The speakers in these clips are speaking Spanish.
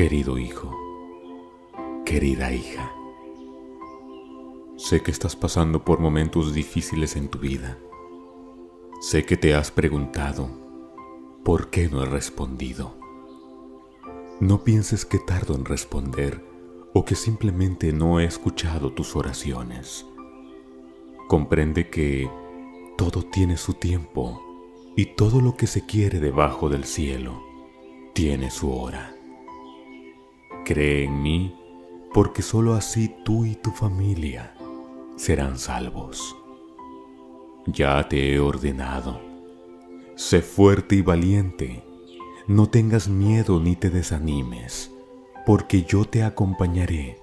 Querido hijo, querida hija, sé que estás pasando por momentos difíciles en tu vida. Sé que te has preguntado, ¿por qué no he respondido? No pienses que tardo en responder o que simplemente no he escuchado tus oraciones. Comprende que todo tiene su tiempo y todo lo que se quiere debajo del cielo tiene su hora. Cree en mí porque sólo así tú y tu familia serán salvos. Ya te he ordenado. Sé fuerte y valiente. No tengas miedo ni te desanimes, porque yo te acompañaré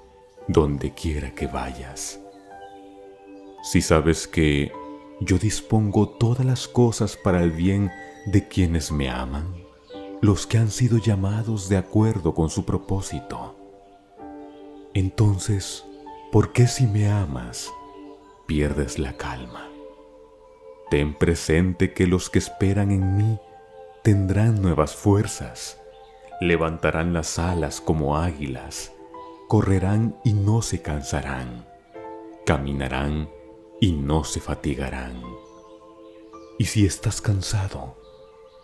donde quiera que vayas. Si sabes que yo dispongo todas las cosas para el bien de quienes me aman, los que han sido llamados de acuerdo con su propósito, entonces, ¿por qué si me amas, pierdes la calma? Ten presente que los que esperan en mí tendrán nuevas fuerzas, levantarán las alas como águilas, correrán y no se cansarán, caminarán y no se fatigarán. Y si estás cansado,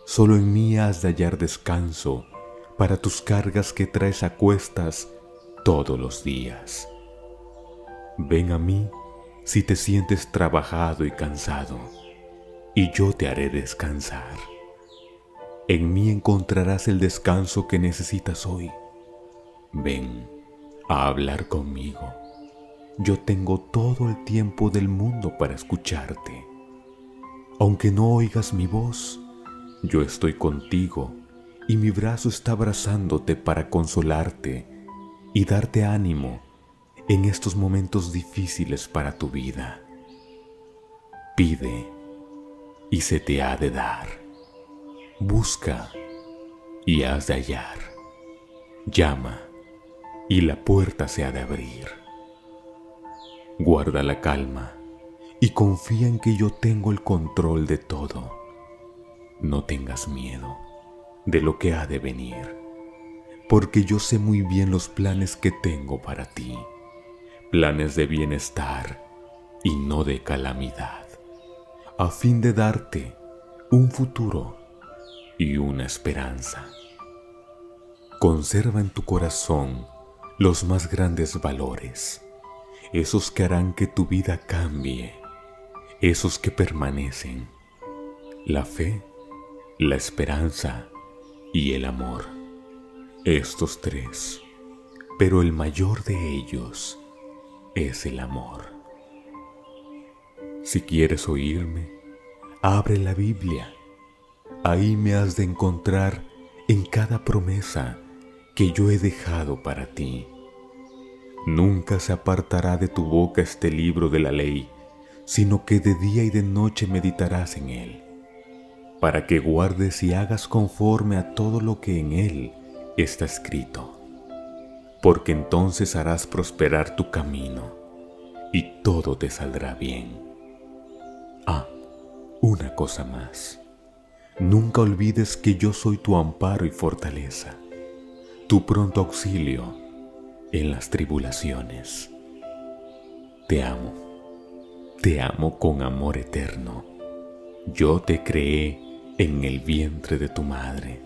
solo en mí has de hallar descanso para tus cargas que traes a cuestas todos los días. Ven a mí si te sientes trabajado y cansado, y yo te haré descansar. En mí encontrarás el descanso que necesitas hoy. Ven a hablar conmigo. Yo tengo todo el tiempo del mundo para escucharte. Aunque no oigas mi voz, yo estoy contigo y mi brazo está abrazándote para consolarte y darte ánimo en estos momentos difíciles para tu vida. Pide y se te ha de dar. Busca y has de hallar. Llama y la puerta se ha de abrir. Guarda la calma y confía en que yo tengo el control de todo. No tengas miedo de lo que ha de venir, porque yo sé muy bien los planes que tengo para ti, planes de bienestar y no de calamidad, a fin de darte un futuro y una esperanza. Conserva en tu corazón los más grandes valores, esos que harán que tu vida cambie, esos que permanecen: la fe, la esperanza y el amor. Estos tres, pero el mayor de ellos es el amor. Si quieres oírme, abre la Biblia. Ahí me has de encontrar en cada promesa que yo he dejado para ti. Nunca se apartará de tu boca este libro de la ley, sino que de día y de noche meditarás en él, para que guardes y hagas conforme a todo lo que en él está escrito, porque entonces harás prosperar tu camino y todo te saldrá bien. Ah, una cosa más. Nunca olvides que yo soy tu amparo y fortaleza, tu pronto auxilio en las tribulaciones. Te amo con amor eterno. Yo te creé en el vientre de tu madre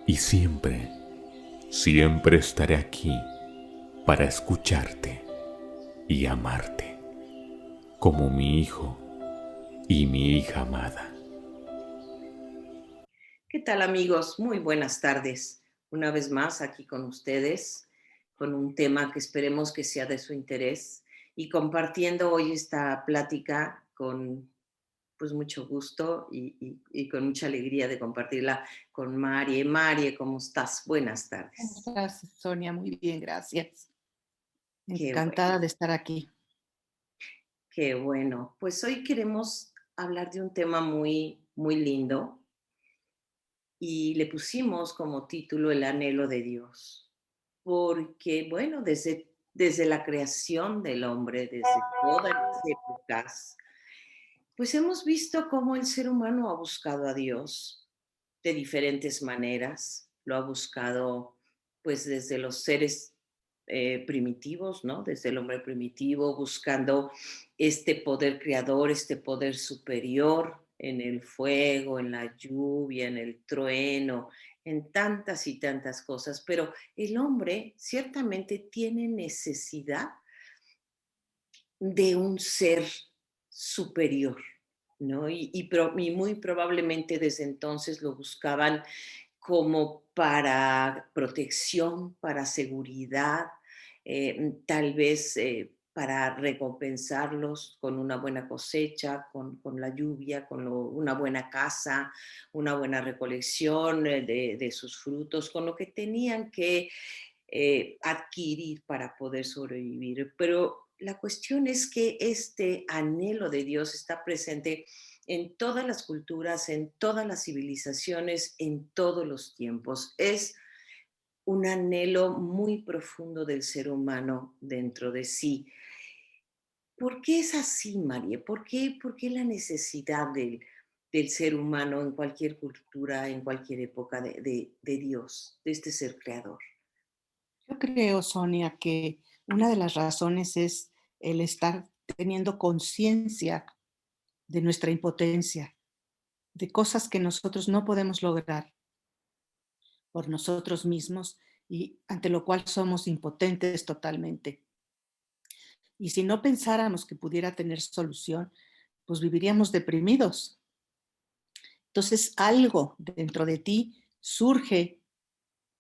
y siempre, siempre estaré aquí para escucharte y amarte como mi hijo y mi hija amada. ¿Qué tal, amigos? Muy buenas tardes. Una vez más aquí con ustedes, con un tema que esperemos que sea de su interés y compartiendo hoy esta plática con pues mucho gusto y con mucha alegría de compartirla con Marie. Marie, ¿cómo estás? Buenas ¿Cómo tardes. estás, Sonia? Muy bien, gracias. Qué bueno, Encantada de estar aquí. qué bueno. Pues hoy queremos hablar de un tema muy lindo y le pusimos como título El anhelo de Dios, porque bueno, desde la creación del hombre, desde todas las épocas, pues hemos visto cómo el ser humano ha buscado a Dios de diferentes maneras, lo ha buscado pues desde los seres primitivos, ¿no? Desde el hombre primitivo, buscando este poder creador, este poder superior en el fuego, en la lluvia, en el trueno, en tantas y tantas cosas. Pero el hombre ciertamente tiene necesidad de un ser superior, ¿no? Y muy probablemente desde entonces lo buscaban como para protección, para seguridad, tal vez para recompensarlos con una buena cosecha, con la lluvia, una buena casa, una buena recolección de sus frutos, con lo que tenían que adquirir para poder sobrevivir. Pero la cuestión es que este anhelo de Dios está presente en todas las culturas, en todas las civilizaciones, en todos los tiempos. Es un anhelo muy profundo del ser humano dentro de sí. ¿Por qué es así, María? ¿Por qué la necesidad del ser humano en cualquier cultura, en cualquier época de Dios, de este ser creador? Yo creo, Sonia, que una de las razones es el estar teniendo conciencia de nuestra impotencia, de cosas que nosotros no podemos lograr por nosotros mismos y ante lo cual somos impotentes totalmente. Y si no pensáramos que pudiera tener solución, pues viviríamos deprimidos. Entonces algo dentro de ti surge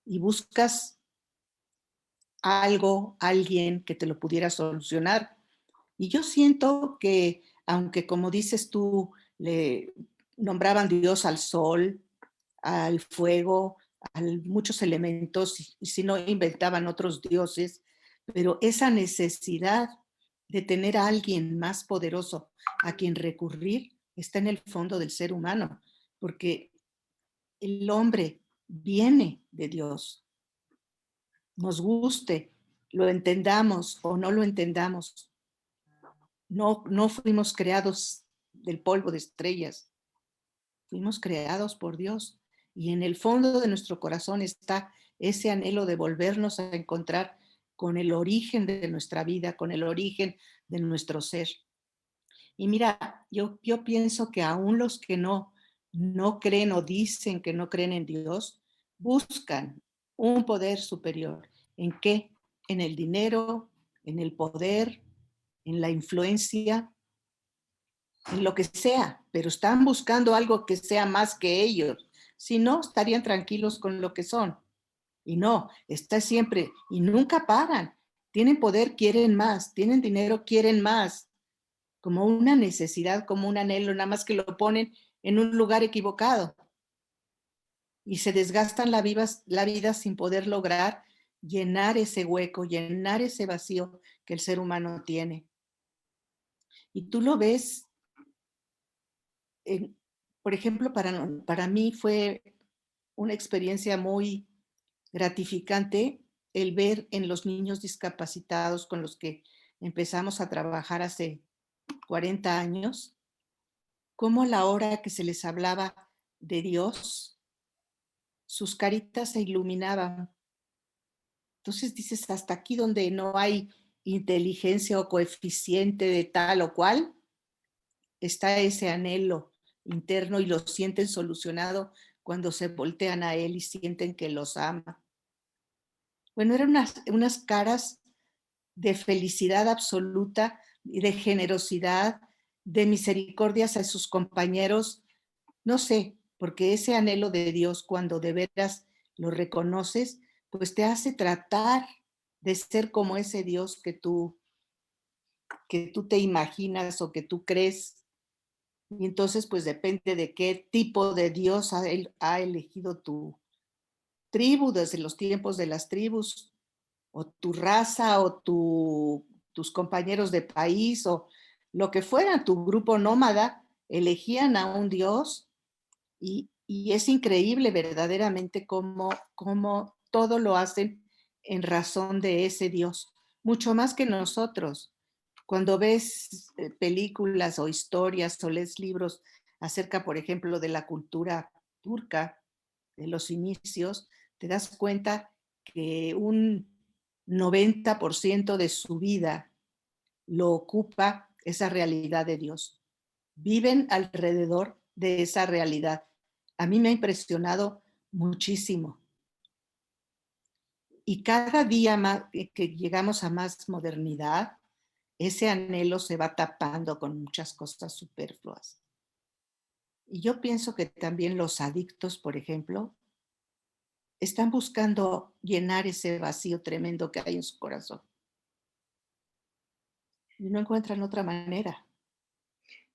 y buscas algo, alguien que te lo pudiera solucionar. Y yo siento que, aunque como dices tú, le nombraban Dios al sol, al fuego, a muchos elementos, y si no inventaban otros dioses, pero esa necesidad de tener a alguien más poderoso a quien recurrir está en el fondo del ser humano, porque el hombre viene de Dios, nos guste, lo entendamos o no lo entendamos. No fuimos creados del polvo de estrellas, fuimos creados por Dios. Y en el fondo de nuestro corazón está ese anhelo de volvernos a encontrar con el origen de nuestra vida, con el origen de nuestro ser. Y mira, yo pienso que aún los que no creen o dicen que no creen en Dios, buscan un poder superior. ¿En qué? En el dinero, en el poder, en la influencia, en lo que sea, pero están buscando algo que sea más que ellos. Si no, estarían tranquilos con lo que son. Y no, está siempre, y nunca paran. Tienen poder, quieren más. Tienen dinero, quieren más. Como una necesidad, como un anhelo, nada más que lo ponen en un lugar equivocado. Y se desgastan la vida sin poder lograr llenar ese hueco, llenar ese vacío que el ser humano tiene. Y tú lo ves en, por ejemplo, para mí fue una experiencia muy gratificante el ver en los niños discapacitados con los que empezamos a trabajar hace 40 años, cómo a la hora que se les hablaba de Dios, sus caritas se iluminaban. Entonces dices, hasta aquí donde no hay inteligencia o coeficiente de tal o cual, está ese anhelo interno y lo sienten solucionado cuando se voltean a él y sienten que los ama. Bueno, eran unas caras de felicidad absoluta y de generosidad, de misericordias a sus compañeros, no sé, porque ese anhelo de Dios cuando de veras lo reconoces, pues te hace tratar de ser como ese Dios que tú te imaginas o que tú crees. Y entonces, pues depende de qué tipo de Dios ha elegido tu tribu desde los tiempos de las tribus, o tu raza, o tus compañeros de país, o lo que fuera, tu grupo nómada, elegían a un Dios y es increíble verdaderamente cómo todo lo hacen en razón de ese Dios, mucho más que nosotros. Cuando ves películas o historias o lees libros acerca, por ejemplo, de la cultura turca, de los inicios, te das cuenta que un 90% de su vida lo ocupa esa realidad de Dios. Viven alrededor de esa realidad. A mí me ha impresionado muchísimo. Y cada día más que llegamos a más modernidad, ese anhelo se va tapando con muchas cosas superfluas. Y yo pienso que también los adictos, por ejemplo, están buscando llenar ese vacío tremendo que hay en su corazón. Y no encuentran otra manera.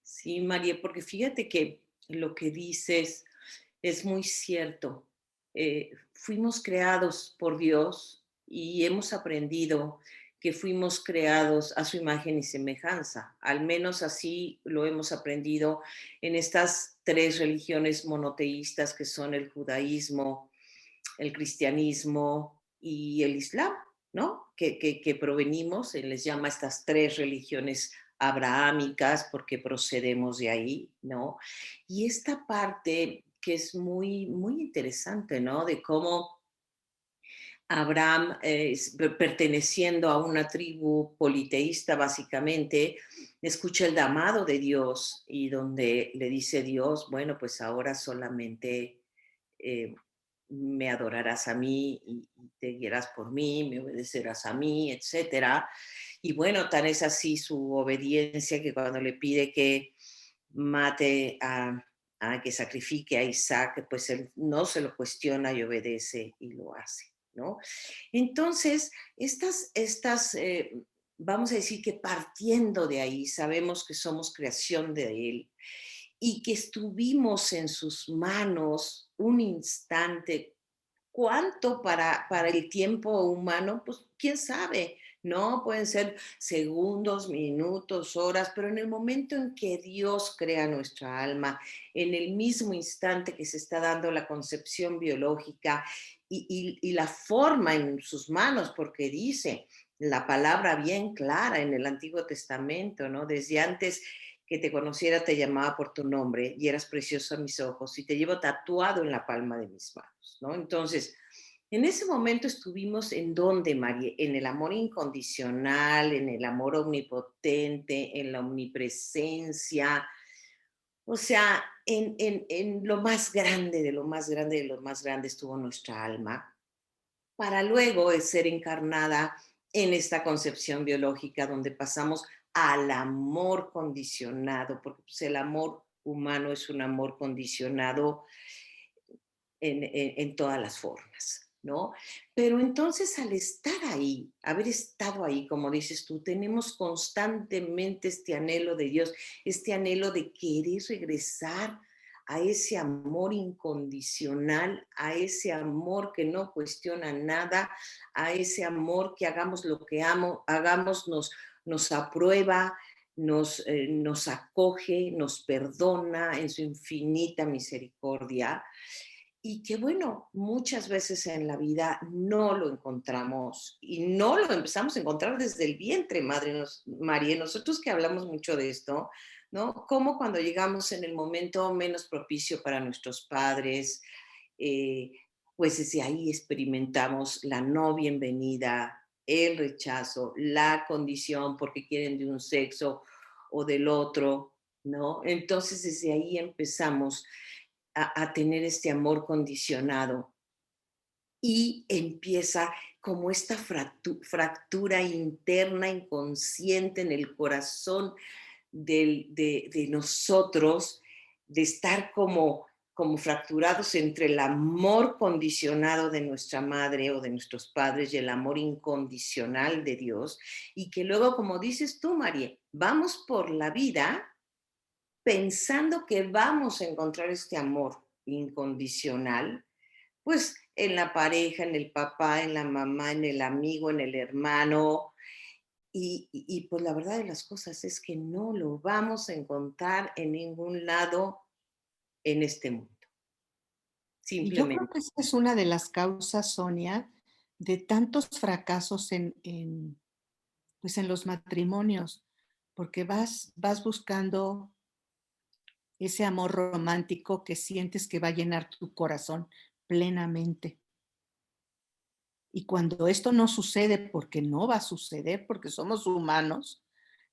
Sí, María, porque fíjate que lo que dices es muy cierto. Fuimos creados por Dios y hemos aprendido que fuimos creados a su imagen y semejanza. Al menos así lo hemos aprendido en estas tres religiones monoteístas que son el judaísmo, el cristianismo y el islam, ¿no? Que provenimos, se les llama estas tres religiones abrahámicas porque procedemos de ahí, ¿no? Y esta parte que es muy, muy interesante, ¿no? De cómo Abraham, perteneciendo a una tribu politeísta básicamente, escucha el llamado de Dios y donde le dice Dios, bueno, pues ahora solamente eh, me adorarás a mí y te guiarás por mí, me obedecerás a mí, etcétera. Y bueno, tan es así su obediencia que cuando le pide que mate que sacrifique a Isaac, pues él no se lo cuestiona y obedece y lo hace, ¿no? Entonces, vamos a decir que partiendo de ahí, sabemos que somos creación de Él y que estuvimos en sus manos un instante. ¿Cuánto para el tiempo humano? Pues quién sabe, ¿no? Pueden ser segundos, minutos, horas, pero en el momento en que Dios crea nuestra alma, en el mismo instante que se está dando la concepción biológica y la forma en sus manos, porque dice la palabra bien clara en el Antiguo Testamento, ¿no? Desde antes que te conociera te llamaba por tu nombre y eras precioso a mis ojos y te llevo tatuado en la palma de mis manos, ¿no? Entonces, en ese momento estuvimos en donde, María, en el amor incondicional, en el amor omnipotente, en la omnipresencia, o sea, en lo más grande de lo más grande de lo más grande estuvo nuestra alma, para luego ser encarnada en esta concepción biológica donde pasamos al amor condicionado, porque pues, el amor humano es un amor condicionado en todas las formas, ¿no? Pero entonces al estar ahí, haber estado ahí, como dices tú, tenemos constantemente este anhelo de Dios, este anhelo de querer regresar a ese amor incondicional, a ese amor que no cuestiona nada, a ese amor que hagamos lo que hagamos, nos aprueba, nos acoge, nos perdona en su infinita misericordia y que bueno, muchas veces en la vida no lo encontramos y no lo empezamos a encontrar desde el vientre, María. Nosotros que hablamos mucho de esto, ¿no? Como cuando llegamos en el momento menos propicio para nuestros padres, eh, pues desde ahí experimentamos la no bienvenida, el rechazo, la condición porque quieren de un sexo o del otro, ¿no? Entonces desde ahí empezamos a tener este amor condicionado y empieza como esta fractura interna, inconsciente en el corazón de nosotros, de estar como fracturados entre el amor condicionado de nuestra madre o de nuestros padres y el amor incondicional de Dios, y que luego, como dices tú, María, vamos por la vida pensando que vamos a encontrar este amor incondicional, pues en la pareja, en el papá, en la mamá, en el amigo, en el hermano. Y pues la verdad de las cosas es que no lo vamos a encontrar en ningún lado en este mundo. Y yo creo Simplemente. que esa es una de las causas, Sonia, de tantos fracasos pues en los matrimonios, porque vas buscando ese amor romántico que sientes que va a llenar tu corazón plenamente. Y cuando esto no sucede, porque no va a suceder, porque somos humanos,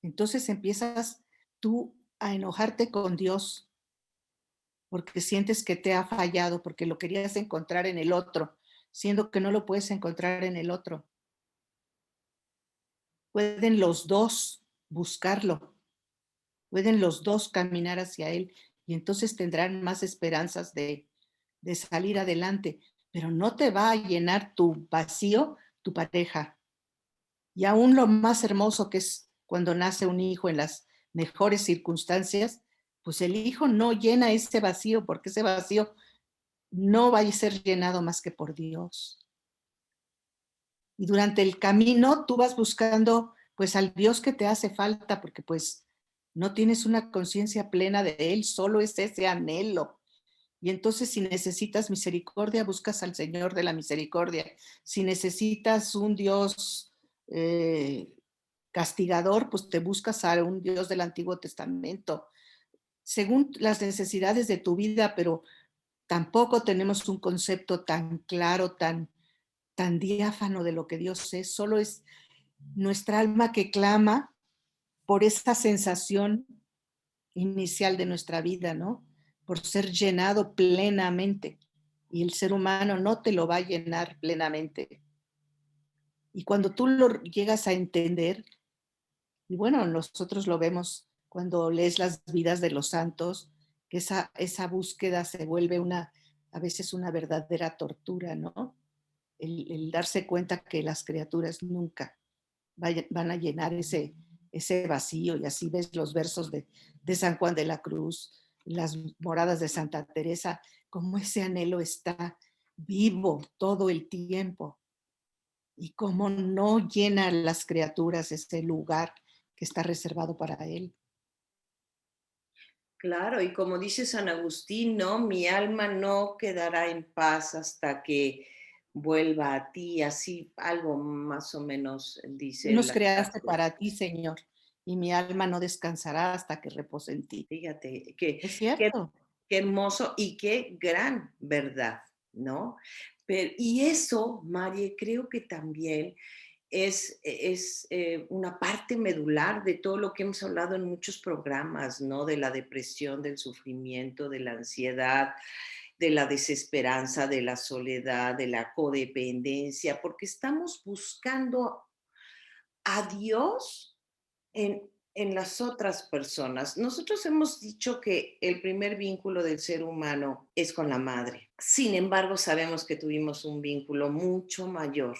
entonces empiezas tú a enojarte con Dios porque sientes que te ha fallado, porque lo querías encontrar en el otro, siendo que no lo puedes encontrar en el otro. Pueden los dos buscarlo, pueden los dos caminar hacia Él y entonces tendrán más esperanzas de salir adelante, pero no te va a llenar tu vacío tu pareja. Y aún lo más hermoso que es cuando nace un hijo en las mejores circunstancias, pues el hijo no llena ese vacío porque ese vacío no va a ser llenado más que por Dios. Y durante el camino tú vas buscando pues al Dios que te hace falta porque pues no tienes una conciencia plena de Él, solo es ese anhelo. Y entonces si necesitas misericordia, buscas al Señor de la misericordia. Si necesitas un Dios castigador, pues te buscas a un Dios del Antiguo Testamento, según las necesidades de tu vida, pero tampoco tenemos un concepto tan claro, tan diáfano de lo que Dios es. Solo es nuestra alma que clama por esta sensación inicial de nuestra vida, ¿no? Por ser llenado plenamente. Y el ser humano no te lo va a llenar plenamente. Y cuando tú lo llegas a entender, y bueno, nosotros lo vemos cuando lees las vidas de los santos, que esa búsqueda se vuelve a veces una verdadera tortura, ¿no? El darse cuenta que las criaturas nunca van a llenar ese vacío. Y así ves los versos de San Juan de la Cruz, las moradas de Santa Teresa, como ese anhelo está vivo todo el tiempo y cómo no llena las criaturas ese lugar que está reservado para él. Claro, y como dice San Agustín, ¿no? Mi alma no quedará en paz hasta que vuelva a ti, así algo más o menos Tú dice nos la creaste frase. para ti, Señor, y mi alma no descansará hasta que repose en ti. Fíjate, Es qué, cierto. qué hermoso y qué gran verdad, ¿no? Pero, y eso, María, creo que también es una parte medular de todo lo que hemos hablado en muchos programas, ¿no? De la depresión, del sufrimiento, de la ansiedad, de la desesperanza, de la soledad, de la codependencia, porque estamos buscando a Dios en las otras personas. Nosotros hemos dicho que el primer vínculo del ser humano es con la madre. Sin embargo, sabemos que tuvimos un vínculo mucho mayor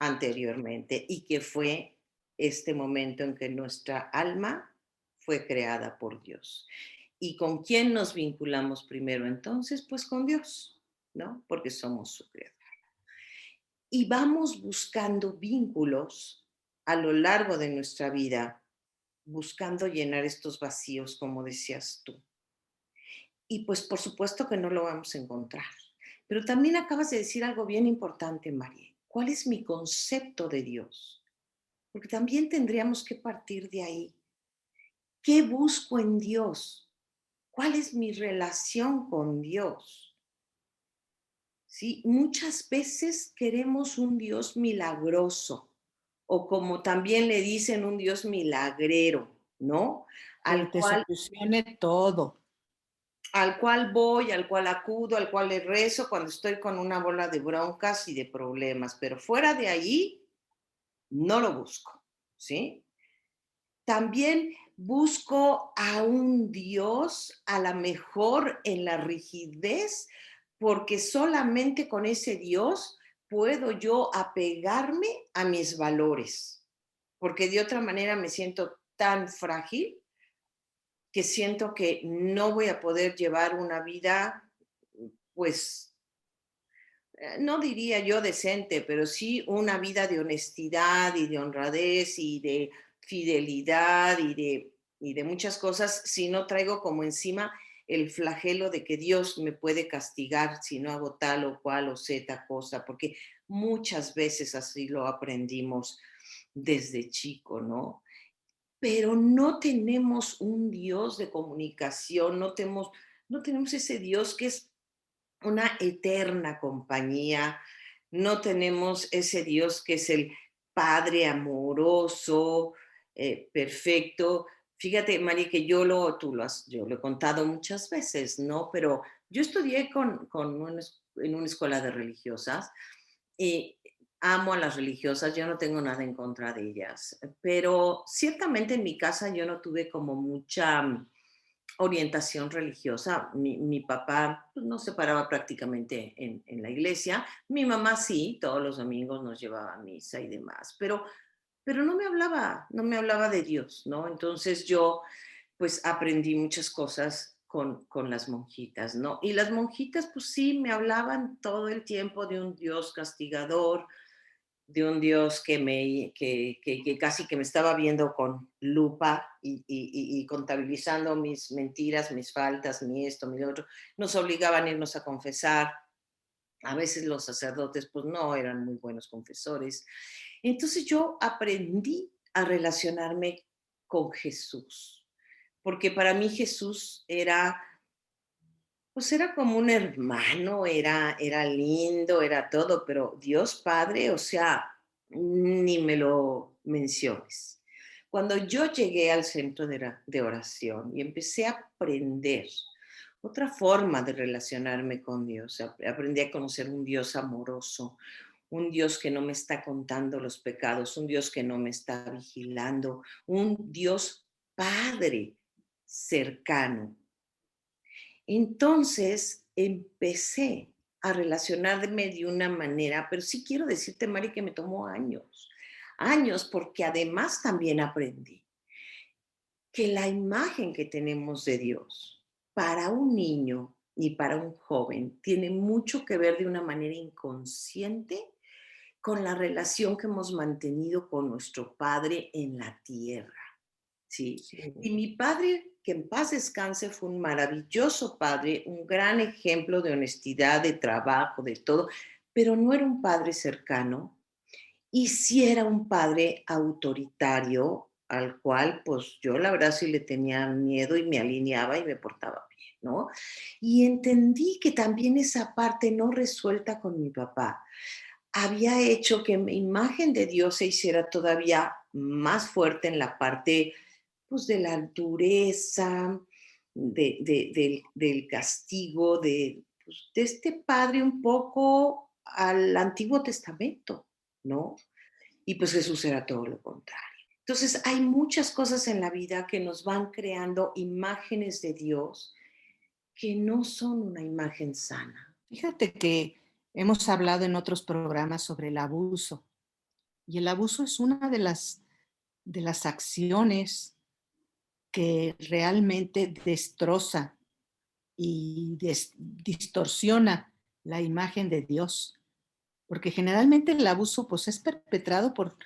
anteriormente y que fue este momento en que nuestra alma fue creada por Dios. ¿Y con quién nos vinculamos primero entonces? Pues con Dios, ¿no? Porque somos su creador. Y vamos buscando vínculos a lo largo de nuestra vida, buscando llenar estos vacíos, como decías tú. Y pues por supuesto que no lo vamos a encontrar. Pero también acabas de decir algo bien importante, María. ¿Cuál es mi concepto de Dios? Porque también tendríamos que partir de ahí. ¿Qué busco en Dios? ¿Cuál es mi relación con Dios? ¿Sí? Muchas veces queremos un Dios milagroso o como también le dicen un Dios milagrero, ¿no? Que Al te cual, solucione todo. al cual voy, al cual acudo, al cual le rezo cuando estoy con una bola de broncas y de problemas, pero fuera de ahí no lo busco, ¿sí? También busco a un Dios, a la mejor en la rigidez, porque solamente con ese Dios puedo yo apegarme a mis valores, porque de otra manera me siento tan frágil que siento que no voy a poder llevar una vida, pues, no diría yo decente, pero sí una vida de honestidad y de honradez y de fidelidad y de muchas cosas, si no traigo como encima el flagelo de que Dios me puede castigar si no hago tal o cual o zeta cosa, porque muchas veces así lo aprendimos desde chico, ¿no? Pero no tenemos un Dios de comunicación, no tenemos ese Dios que es una eterna compañía, no tenemos ese Dios que es el Padre amoroso, perfecto. Fíjate, Mari, que yo lo he contado muchas veces, ¿no? Pero yo estudié en una escuela de religiosas y amo a las religiosas, yo no tengo nada en contra de ellas, pero ciertamente en mi casa yo no tuve como mucha orientación religiosa. Mi papá pues, no se paraba prácticamente en la iglesia. Mi mamá sí, todos los domingos nos llevaba a misa y demás, pero no me hablaba de Dios, ¿no? Entonces yo pues aprendí muchas cosas con las monjitas, ¿no? Y las monjitas pues sí me hablaban todo el tiempo de un Dios castigador, de un Dios que casi que me estaba viendo con lupa y contabilizando mis mentiras, mis faltas, mi esto, mi lo otro. Nos obligaban a irnos a confesar. A veces los sacerdotes pues no eran muy buenos confesores. Entonces yo aprendí a relacionarme con Jesús, porque para mí Jesús era pues era como un hermano, era lindo, era todo, pero Dios Padre, o sea, ni me lo menciones. Cuando yo llegué al centro de oración y empecé a aprender otra forma de relacionarme con Dios, aprendí a conocer un Dios amoroso, un Dios que no me está contando los pecados, un Dios que no me está vigilando, un Dios Padre cercano. Entonces empecé a relacionarme de una manera, pero sí quiero decirte, Mari, que me tomó años, años, porque además también aprendí que la imagen que tenemos de Dios para un niño y para un joven tiene mucho que ver de una manera inconsciente con la relación que hemos mantenido con nuestro Padre en la tierra. Sí. Sí. Y mi padre, que en paz descanse, fue un maravilloso padre, un gran ejemplo de honestidad, de trabajo, de todo, pero no era un padre cercano y sí era un padre autoritario al cual pues yo la verdad sí le tenía miedo y me alineaba y me portaba bien, ¿no? Y entendí que también esa parte no resuelta con mi papá había hecho que mi imagen de Dios se hiciera todavía más fuerte en la parte pues, de la dureza, del castigo, pues, de este padre un poco al Antiguo Testamento, ¿no? Y pues Jesús era todo lo contrario. Entonces hay muchas cosas en la vida que nos van creando imágenes de Dios que no son una imagen sana. Fíjate que hemos hablado en otros programas sobre el abuso y el abuso es una de las acciones que realmente destroza y distorsiona la imagen de Dios, porque generalmente el abuso pues es perpetrado por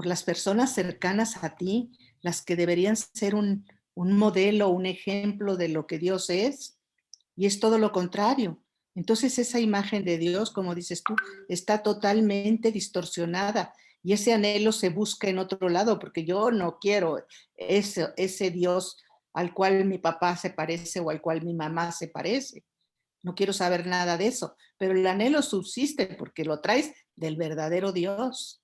las personas cercanas a ti, las que deberían ser un modelo, un ejemplo de lo que Dios es, y es todo lo contrario. Entonces esa imagen de Dios, como dices tú, está totalmente distorsionada y ese anhelo se busca en otro lado, porque yo no quiero ese Dios al cual mi papá se parece o al cual mi mamá se parece. No quiero saber nada de eso, pero el anhelo subsiste porque lo traes del verdadero Dios.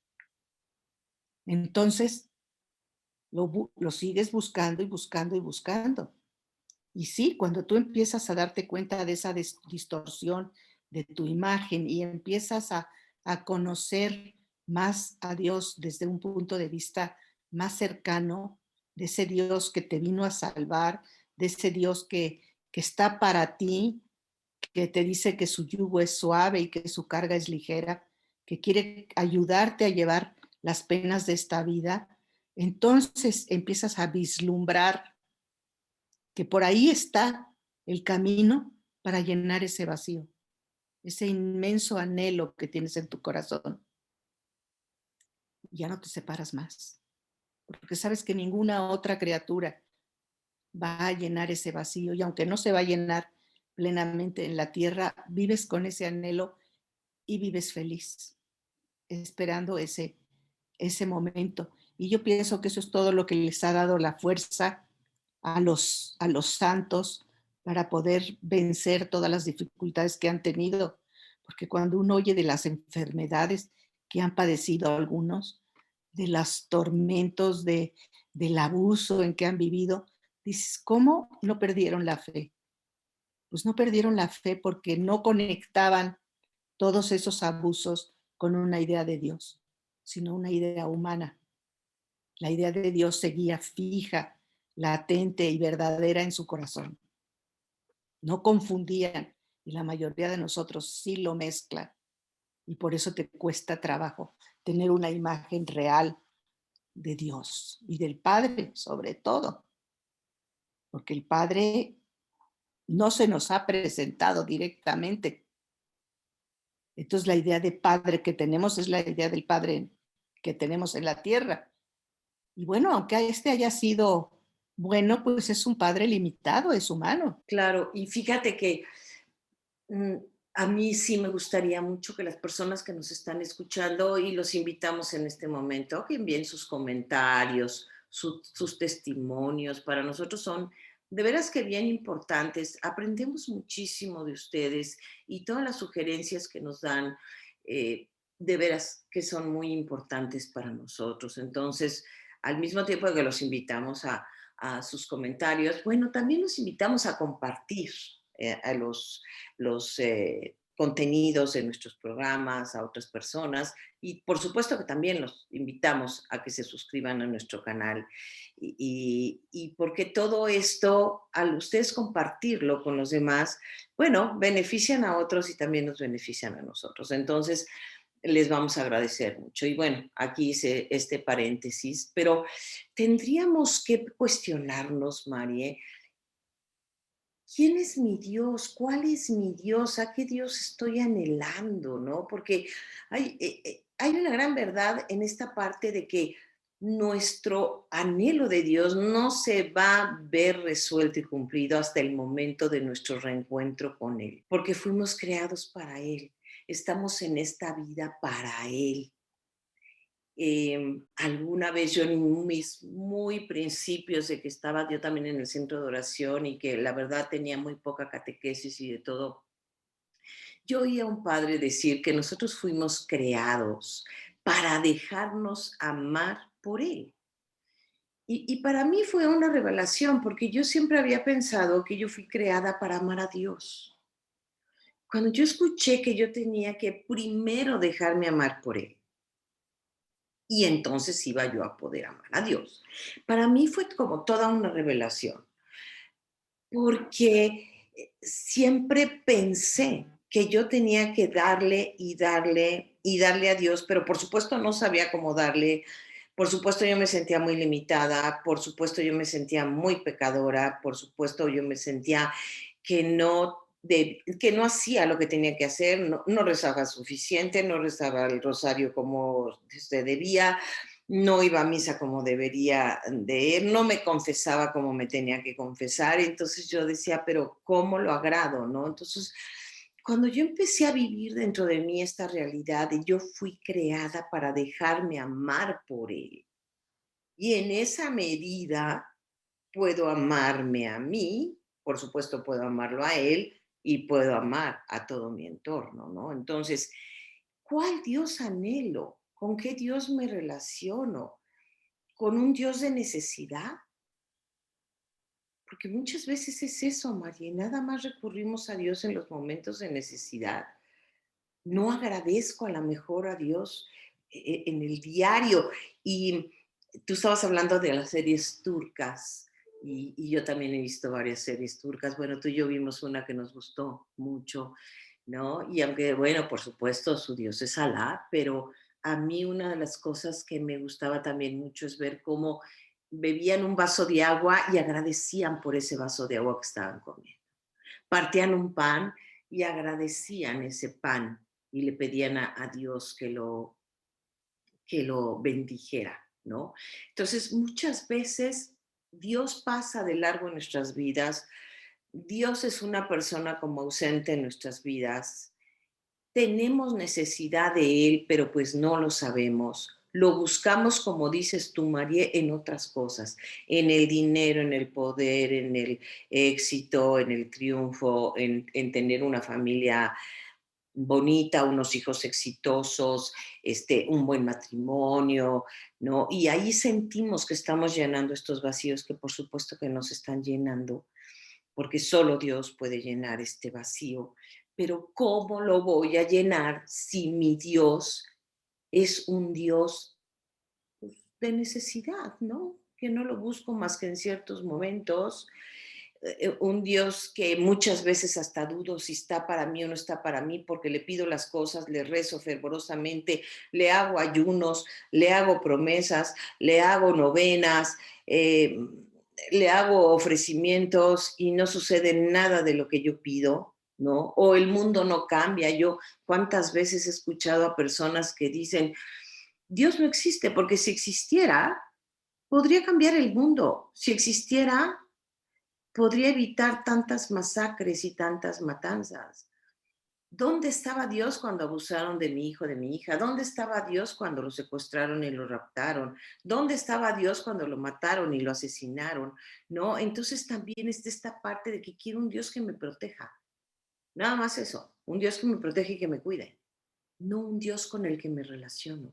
Entonces lo sigues buscando y buscando y buscando. Y sí, cuando tú empiezas a darte cuenta de esa distorsión de tu imagen y empiezas a conocer más a Dios desde un punto de vista más cercano, de ese Dios que te vino a salvar, de ese Dios que está para ti, que te dice que su yugo es suave y que su carga es ligera, que quiere ayudarte a llevar las penas de esta vida, entonces empiezas a vislumbrar que por ahí está el camino para llenar ese vacío, ese inmenso anhelo que tienes en tu corazón. Ya no te separas más, porque sabes que ninguna otra criatura va a llenar ese vacío y aunque no se va a llenar plenamente en la tierra, vives con ese anhelo y vives feliz, esperando ese momento. Y yo pienso que eso es todo lo que les ha dado la fuerza a los santos para poder vencer todas las dificultades que han tenido, porque cuando uno oye de las enfermedades que han padecido algunos, de los tormentos, del abuso en que han vivido, dices, ¿cómo no perdieron la fe? Pues no perdieron la fe porque no conectaban todos esos abusos con una idea de Dios, sino una idea humana. La idea de Dios seguía fija, latente y verdadera en su corazón. No confundían y la mayoría de nosotros sí lo mezclan y por eso te cuesta trabajo tener una imagen real de Dios y del Padre sobre todo, porque el Padre no se nos ha presentado directamente. Entonces la idea de Padre que tenemos es la idea del Padre que tenemos en la tierra. Y bueno, aunque este haya sido bueno, pues es un Padre limitado, es humano. Claro, y fíjate que Mm, a mí sí me gustaría mucho que las personas que nos están escuchando y los invitamos en este momento que envíen sus comentarios, sus testimonios. Para nosotros son de veras que bien importantes. Aprendemos muchísimo de ustedes y todas las sugerencias que nos dan, de veras que son muy importantes para nosotros. Entonces, al mismo tiempo que los invitamos a sus comentarios, bueno, también los invitamos a compartir a los contenidos de nuestros programas a otras personas y por supuesto que también los invitamos a que se suscriban a nuestro canal y porque todo esto, al ustedes compartirlo con los demás, bueno, benefician a otros y también nos benefician a nosotros. Entonces, les vamos a agradecer mucho. Y bueno, aquí hice este paréntesis, pero tendríamos que cuestionarnos, Marie, ¿quién es mi Dios? ¿Cuál es mi Dios? ¿A qué Dios estoy anhelando? ¿No? Porque hay una gran verdad en esta parte de que nuestro anhelo de Dios no se va a ver resuelto y cumplido hasta el momento de nuestro reencuentro con Él, porque fuimos creados para Él, estamos en esta vida para Él. Alguna vez yo en mis muy principios de que estaba yo también en el centro de oración y que la verdad tenía muy poca catequesis y de todo, yo oía a un padre decir que nosotros fuimos creados para dejarnos amar por él. Y para mí fue una revelación porque yo siempre había pensado que yo fui creada para amar a Dios. Cuando yo escuché que yo tenía que primero dejarme amar por él, y entonces iba yo a poder amar a Dios. Para mí fue como toda una revelación, porque siempre pensé que yo tenía que darle y darle y darle a Dios, pero por supuesto no sabía cómo darle. Por supuesto yo me sentía muy limitada, por supuesto yo me sentía muy pecadora, por supuesto yo me sentía que no hacía lo que tenía que hacer, no rezaba suficiente, no rezaba el rosario como se debía, no iba a misa como debería de ir, no me confesaba como me tenía que confesar, entonces yo decía, pero ¿cómo lo agrado? ¿No? Entonces, cuando yo empecé a vivir dentro de mí esta realidad de yo fui creada para dejarme amar por Él, y en esa medida puedo amarme a mí, por supuesto puedo amarlo a Él y puedo amar a todo mi entorno, ¿no? Entonces, ¿cuál Dios anhelo? ¿Con qué Dios me relaciono? ¿Con un Dios de necesidad? Porque muchas veces es eso, María, nada más recurrimos a Dios en los momentos de necesidad. No agradezco a la mejor a Dios en el diario. Y tú estabas hablando de las series turcas y yo también he visto varias series turcas. Bueno, tú y yo vimos una que nos gustó mucho, ¿no? Y aunque, bueno, por supuesto, su Dios es Alá, pero a mí una de las cosas que me gustaba también mucho es ver cómo bebían un vaso de agua y agradecían por ese vaso de agua que estaban comiendo. Partían un pan y agradecían ese pan y le pedían a Dios que lo bendijera, ¿no? Entonces, muchas veces Dios pasa de largo en nuestras vidas, Dios es una persona como ausente en nuestras vidas, tenemos necesidad de Él, pero pues no lo sabemos. Lo buscamos, como dices tú, María, en otras cosas, en el dinero, en el poder, en el éxito, en el triunfo, en tener una familia bonita, unos hijos exitosos, un buen matrimonio, ¿no? Y ahí sentimos que estamos llenando estos vacíos que por supuesto que nos están llenando, porque solo Dios puede llenar este vacío. Pero ¿cómo lo voy a llenar si mi Dios es un Dios de necesidad, ¿no? Que no lo busco más que en ciertos momentos, un Dios que muchas veces hasta dudo si está para mí o no está para mí, porque le pido las cosas, le rezo fervorosamente, le hago ayunos, le hago promesas, le hago novenas, le hago ofrecimientos y no sucede nada de lo que yo pido, ¿no? O el mundo no cambia. Yo cuántas veces he escuchado a personas que dicen, Dios no existe, porque si existiera, podría cambiar el mundo. Si existiera, podría evitar tantas masacres y tantas matanzas. ¿Dónde estaba Dios cuando abusaron de mi hijo, de mi hija? ¿Dónde estaba Dios cuando lo secuestraron y lo raptaron? ¿Dónde estaba Dios cuando lo mataron y lo asesinaron? ¿No? Entonces también está esta parte de que quiero un Dios que me proteja. Nada más eso, un Dios que me protege y que me cuide, no un Dios con el que me relaciono.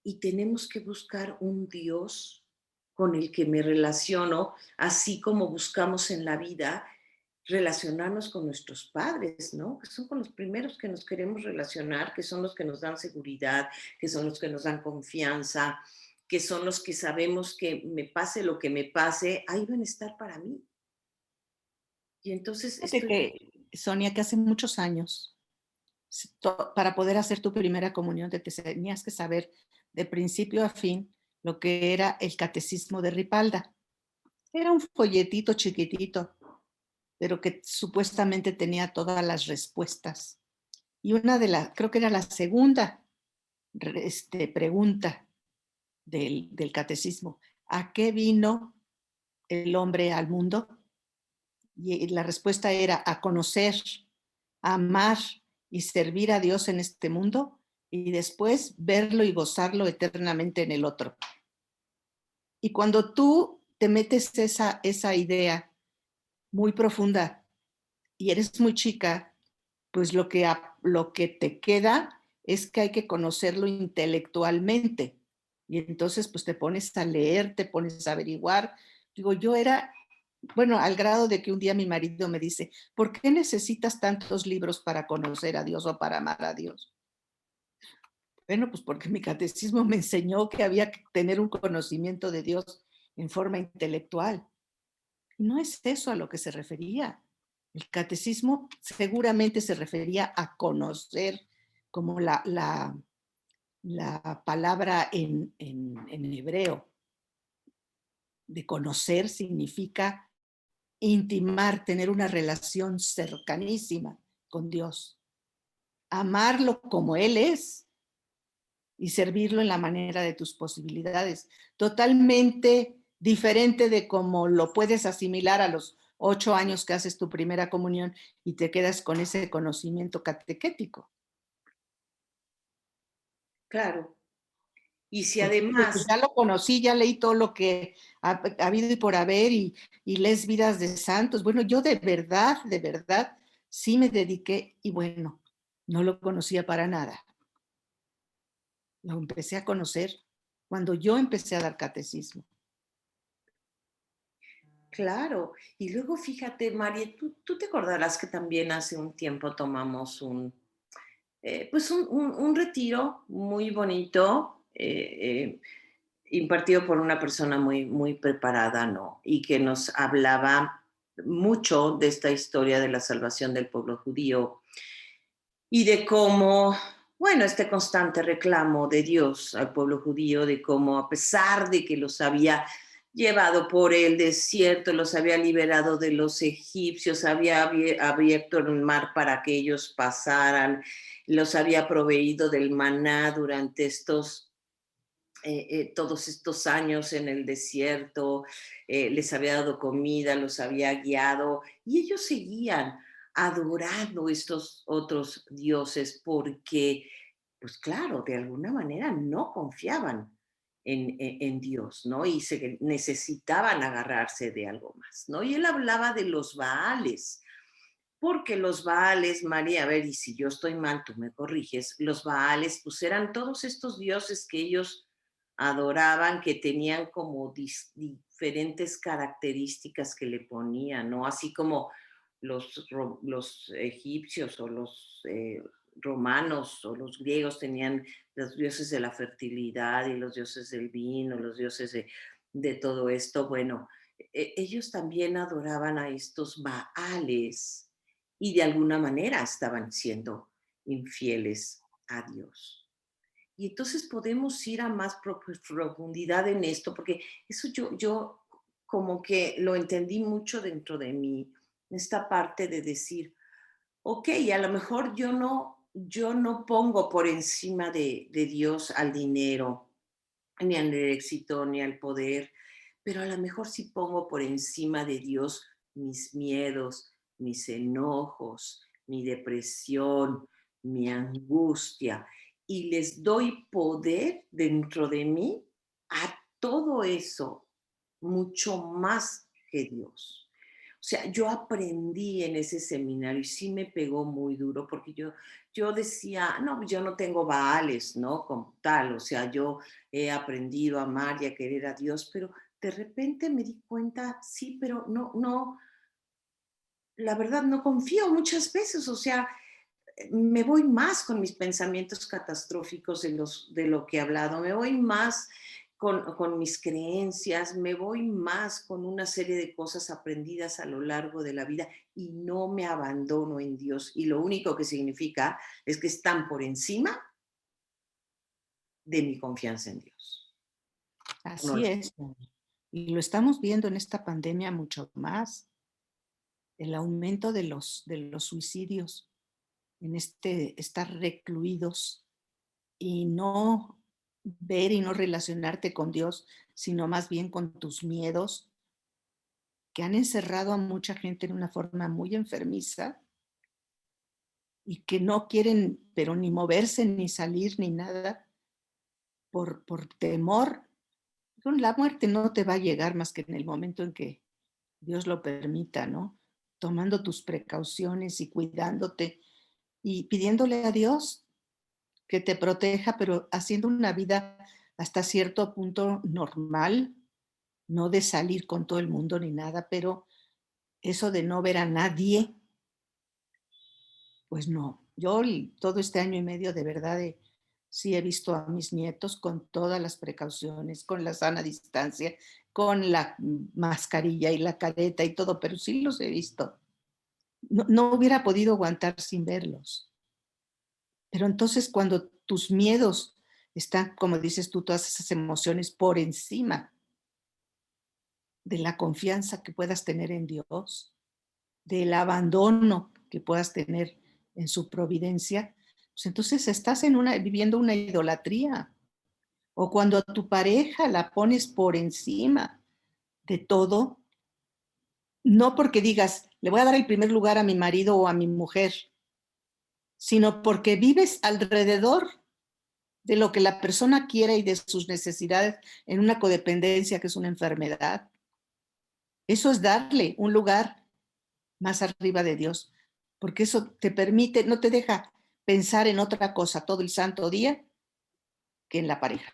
Y tenemos que buscar un Dios con el que me relaciono, así como buscamos en la vida relacionarnos con nuestros padres, ¿no? Que son con los primeros que nos queremos relacionar, que son los que nos dan seguridad, que son los que nos dan confianza, que son los que sabemos que me pase lo que me pase, hay bienestar para mí. Y entonces Fíjate estoy, que, Sonia, que hace muchos años, para poder hacer tu primera comunión, te tenías que saber de principio a fin lo que era el catecismo de Ripalda. Era un folletito chiquitito, pero que supuestamente tenía todas las respuestas. Y una de las, creo que era la segunda pregunta del catecismo, ¿a qué vino el hombre al mundo? Y la respuesta era a conocer, a amar y servir a Dios en este mundo y después verlo y gozarlo eternamente en el otro. Y cuando tú te metes esa idea muy profunda y eres muy chica, pues lo que te queda es que hay que conocerlo intelectualmente. Y entonces pues te pones a leer, te pones a averiguar. Digo, yo era, bueno, al grado de que un día mi marido me dice, ¿por qué necesitas tantos libros para conocer a Dios o para amar a Dios? Bueno, pues porque mi catecismo me enseñó que había que tener un conocimiento de Dios en forma intelectual. Y no es eso a lo que se refería. El catecismo seguramente se refería a conocer, como la palabra en hebreo de conocer significa intimar, tener una relación cercanísima con Dios, amarlo como Él es y servirlo en la manera de tus posibilidades, totalmente diferente de cómo lo puedes asimilar a los 8 años que haces tu primera comunión y te quedas con ese conocimiento catequético. claro. Y si Porque dices, pues además, ya lo conocí, ya leí todo lo que ha habido y por haber y lees vidas de santos. Bueno, yo de verdad, sí me dediqué y bueno, no lo conocía para nada. Lo empecé a conocer cuando yo empecé a dar catecismo. claro, y luego fíjate, María, tú te acordarás que también hace un tiempo tomamos pues un retiro muy bonito, impartido por una persona muy, muy preparada, ¿no? Y que nos hablaba mucho de esta historia de la salvación del pueblo judío y de cómo, bueno, este constante reclamo de Dios al pueblo judío, de cómo a pesar de que los había llevado por el desierto, los había liberado de los egipcios, había abierto el mar para que ellos pasaran, los había proveído del maná durante todos estos años en el desierto, les había dado comida, los había guiado y ellos seguían adorando estos otros dioses porque, pues claro, de alguna manera no confiaban en Dios, ¿no? Y necesitaban agarrarse de algo más, ¿no? Y él hablaba de los Baales, porque los Baales, María, a ver, y si yo estoy mal, tú me corriges, los Baales, pues eran todos estos dioses que ellos adoraban, que tenían como diferentes características que le ponían, ¿no? Así como los egipcios o los romanos o los griegos tenían los dioses de la fertilidad y los dioses del vino, los dioses de todo esto. Bueno, ellos también adoraban a estos Baales y de alguna manera estaban siendo infieles a Dios. Y entonces podemos ir a más profundidad en esto, porque eso yo como que lo entendí mucho dentro de mí, esta parte de decir, ok, a lo mejor yo no pongo por encima de Dios al dinero, ni al éxito, ni al poder, pero a lo mejor sí pongo por encima de Dios mis miedos, mis enojos, mi depresión, mi angustia, y les doy poder dentro de mí a todo eso, mucho más que Dios. O sea, yo aprendí en ese seminario y sí me pegó muy duro porque yo decía, no, yo no tengo Baales, ¿no? Como tal, o sea, yo he aprendido a amar y a querer a Dios, pero de repente me di cuenta, sí, pero no, la verdad no confío muchas veces, o sea, me voy más con mis pensamientos catastróficos de lo que he hablado, me voy más con mis creencias, me voy más con una serie de cosas aprendidas a lo largo de la vida y no me abandono en Dios. Y lo único que significa es que están por encima de mi confianza en Dios. No Así es- es. Y lo estamos viendo en esta pandemia mucho más, el aumento de los suicidios, en estar recluidos y no ver y no relacionarte con Dios, sino más bien con tus miedos, que han encerrado a mucha gente en una forma muy enfermiza y que no quieren, pero ni moverse, ni salir, ni nada, por temor. La muerte no te va a llegar más que en el momento en que Dios lo permita, ¿no? Tomando tus precauciones y cuidándote y pidiéndole a Dios que te proteja, pero haciendo una vida hasta cierto punto normal, no de salir con todo el mundo ni nada, pero eso de no ver a nadie, pues no. Yo todo este año y medio de verdad sí he visto a mis nietos con todas las precauciones, con la sana distancia, con la mascarilla y la careta y todo, pero sí los he visto. No hubiera podido aguantar sin verlos. Pero entonces cuando tus miedos están, como dices tú, todas esas emociones por encima de la confianza que puedas tener en Dios, del abandono que puedas tener en su providencia, pues entonces estás viviendo una idolatría. O cuando a tu pareja la pones por encima de todo, no porque digas, le voy a dar el primer lugar a mi marido o a mi mujer, sino porque vives alrededor de lo que la persona quiere y de sus necesidades en una codependencia que es una enfermedad. Eso es darle un lugar más arriba de Dios, porque eso te permite, no te deja pensar en otra cosa todo el santo día que en la pareja.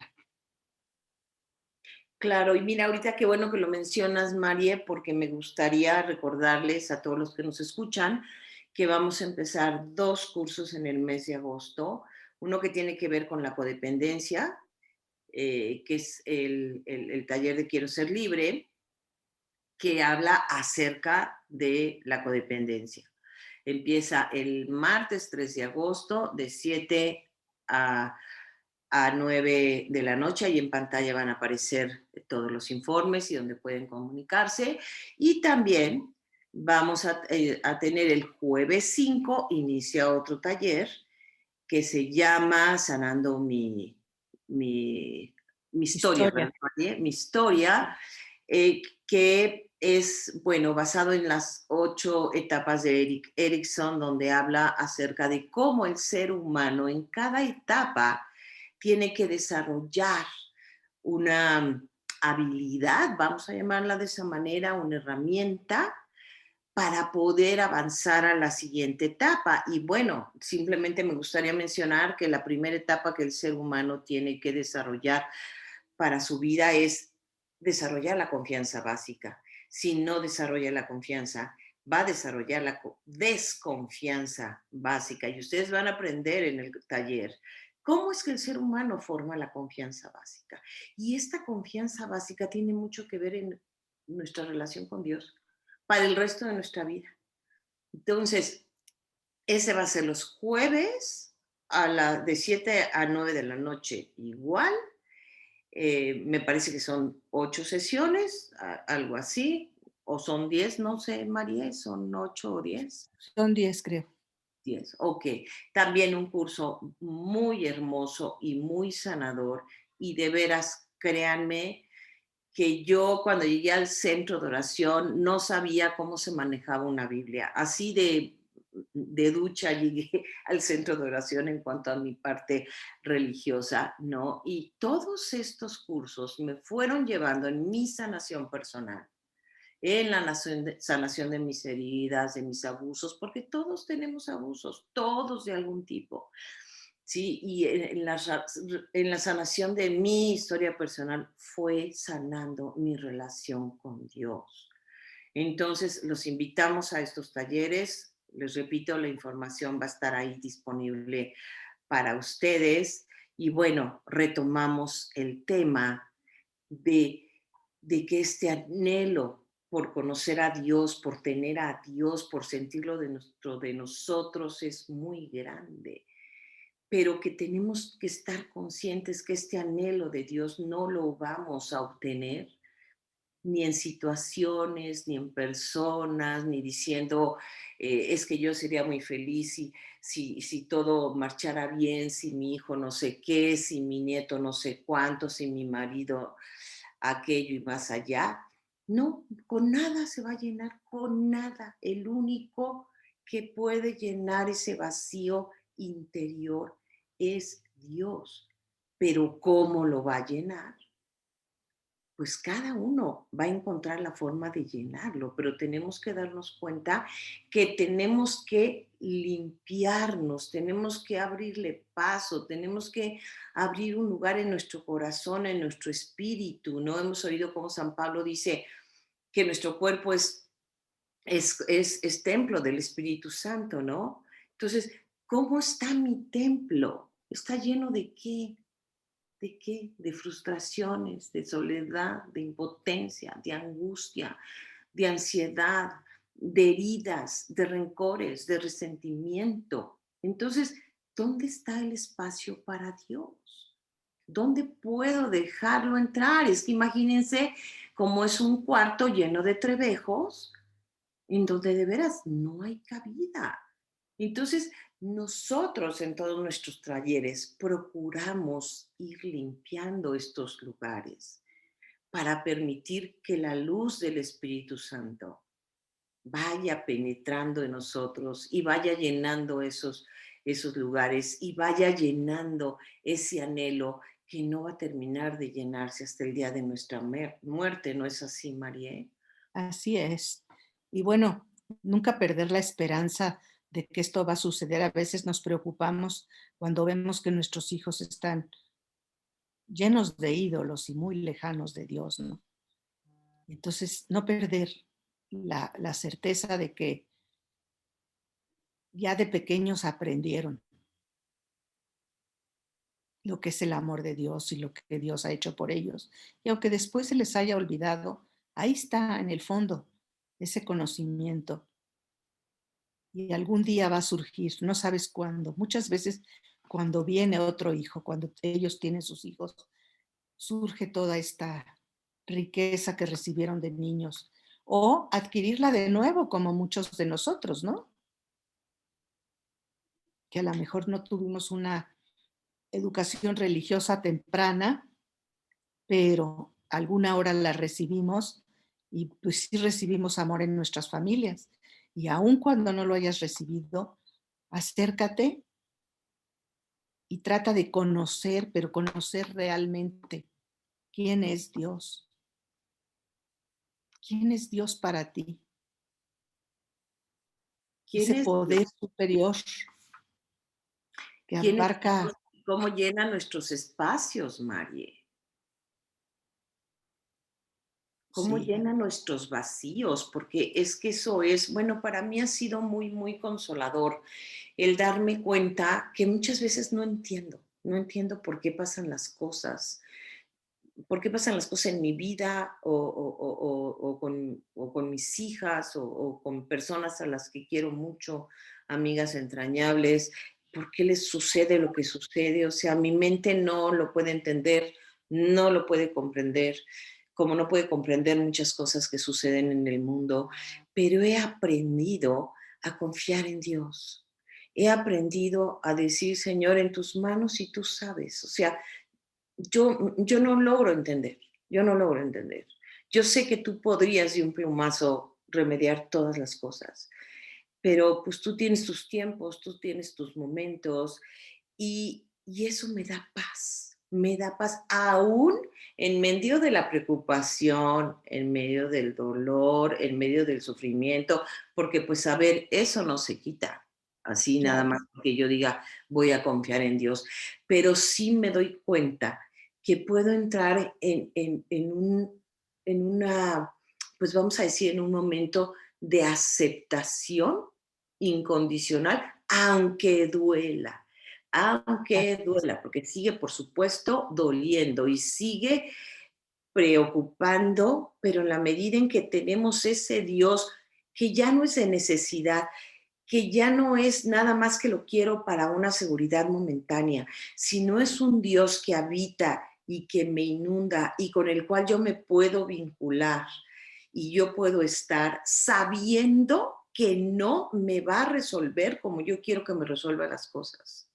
Claro, y mira, ahorita qué bueno que lo mencionas, Marie, porque me gustaría recordarles a todos los que nos escuchan que vamos a empezar 2 cursos en el mes de agosto. Uno que tiene que ver con la codependencia, que es el taller de Quiero Ser Libre, que habla acerca de la codependencia. Empieza el martes 3 de agosto de 7 a 9 de la noche. Ahí en pantalla van a aparecer todos los informes y donde pueden comunicarse. Y también vamos a tener el jueves 5, inicia otro taller que se llama Sanando mi historia, Historia. ¿verdad? Mi historia, que es, bueno, basado en las 8 etapas de Erik Erikson, donde habla acerca de cómo el ser humano en cada etapa tiene que desarrollar una habilidad, vamos a llamarla de esa manera, una herramienta para poder avanzar a la siguiente etapa. Y bueno, simplemente me gustaría mencionar que la primera etapa que el ser humano tiene que desarrollar para su vida es desarrollar la confianza básica. Si no desarrolla la confianza, va a desarrollar la desconfianza básica. Y ustedes van a aprender en el taller cómo es que el ser humano forma la confianza básica. Y esta confianza básica tiene mucho que ver en nuestra relación con Dios para el resto de nuestra vida. Entonces, ese va a ser los jueves de 7 a 9 de la noche igual. Me parece que son 8 sesiones, algo así, o son 10, no sé, María, son 8 o 10. Son 10, creo. 10, ok. También un curso muy hermoso y muy sanador. Y de veras, créanme que yo cuando llegué al centro de oración no sabía cómo se manejaba una Biblia. Así de ducha llegué al centro de oración en cuanto a mi parte religiosa, ¿no? Y todos estos cursos me fueron llevando en mi sanación personal, en la sanación de mis heridas, de mis abusos, porque todos tenemos abusos, todos de algún tipo. Sí, y en la sanación de mi historia personal fue sanando mi relación con Dios. Entonces, los invitamos a estos talleres. Les repito, la información va a estar ahí disponible para ustedes. Y bueno, retomamos el tema de, de que este anhelo por conocer a Dios, por tener a Dios, por sentirlo de nosotros es muy grande, pero que tenemos que estar conscientes que este anhelo de Dios no lo vamos a obtener ni en situaciones, ni en personas, ni diciendo, es que yo sería muy feliz si todo marchara bien, si mi hijo no sé qué, si mi nieto no sé cuánto, si mi marido aquello y más allá. No, con nada se va a llenar, con nada. El único que puede llenar ese vacío interior es Dios. Pero ¿cómo lo va a llenar? Pues cada uno va a encontrar la forma de llenarlo, pero tenemos que darnos cuenta que tenemos que limpiarnos, tenemos que abrirle paso, tenemos que abrir un lugar en nuestro corazón, en nuestro espíritu, ¿no? Hemos oído cómo San Pablo dice que nuestro cuerpo es templo del Espíritu Santo, ¿no? Entonces, ¿cómo está mi templo? ¿Está lleno de qué? ¿De qué? De frustraciones, de soledad, de impotencia, de angustia, de ansiedad, de heridas, de rencores, de resentimiento. Entonces, ¿dónde está el espacio para Dios? ¿Dónde puedo dejarlo entrar? Es que imagínense cómo es un cuarto lleno de trebejos en donde de veras no hay cabida. Entonces, nosotros en todos nuestros talleres procuramos ir limpiando estos lugares para permitir que la luz del Espíritu Santo vaya penetrando en nosotros y vaya llenando esos lugares y vaya llenando ese anhelo que no va a terminar de llenarse hasta el día de nuestra muerte. ¿No es así, María? Así es. Y bueno, nunca perder la esperanza de que esto va a suceder. A veces nos preocupamos cuando vemos que nuestros hijos están llenos de ídolos y muy lejanos de Dios, ¿no? Entonces, no perder la certeza de que ya de pequeños aprendieron lo que es el amor de Dios y lo que Dios ha hecho por ellos. Y aunque después se les haya olvidado, ahí está en el fondo ese conocimiento. Y algún día va a surgir, no sabes cuándo. Muchas veces cuando viene otro hijo, cuando ellos tienen sus hijos, surge toda esta riqueza que recibieron de niños o adquirirla de nuevo como muchos de nosotros, ¿no? Que a lo mejor no tuvimos una educación religiosa temprana, pero alguna hora la recibimos y pues sí recibimos amor en nuestras familias. Y aun cuando no lo hayas recibido, acércate y trata de conocer, pero conocer realmente quién es Dios. ¿Quién es Dios para ti? ¿Quién ese es poder Dios? superior que ¿Quién es abarca, Dios? ¿Cómo llena nuestros espacios, Marie? ¿Cómo sí, llena nuestros vacíos? Porque es que eso es, bueno, para mí ha sido muy, muy consolador el darme cuenta que muchas veces no entiendo por qué pasan las cosas, por qué pasan las cosas en mi vida o con mis hijas o con personas a las que quiero mucho, amigas entrañables, por qué les sucede lo que sucede. O sea, mi mente no lo puede entender, no lo puede comprender, como no puede comprender muchas cosas que suceden en el mundo, pero he aprendido a confiar en Dios. He aprendido a decir, Señor, en tus manos y tú sabes. O sea, yo no logro entender, yo no logro entender. Yo sé que tú podrías de un plumazo remediar todas las cosas, pero pues tú tienes tus tiempos, tú tienes tus momentos y eso me da paz aún en medio de la preocupación, en medio del dolor, en medio del sufrimiento, porque pues a ver, eso no se quita. Así nada claro, más que yo diga, voy a confiar en Dios, pero sí me doy cuenta que puedo entrar en una, pues vamos a decir, en un momento de aceptación incondicional, aunque así es, duela, porque sigue, por supuesto, doliendo y sigue preocupando, pero en la medida en que tenemos ese Dios que ya no es de necesidad, que ya no es nada más que lo quiero para una seguridad momentánea, sino es un Dios que habita y que me inunda y con el cual yo me puedo vincular y yo puedo estar sabiendo que no me va a resolver como yo quiero que me resuelva las cosas,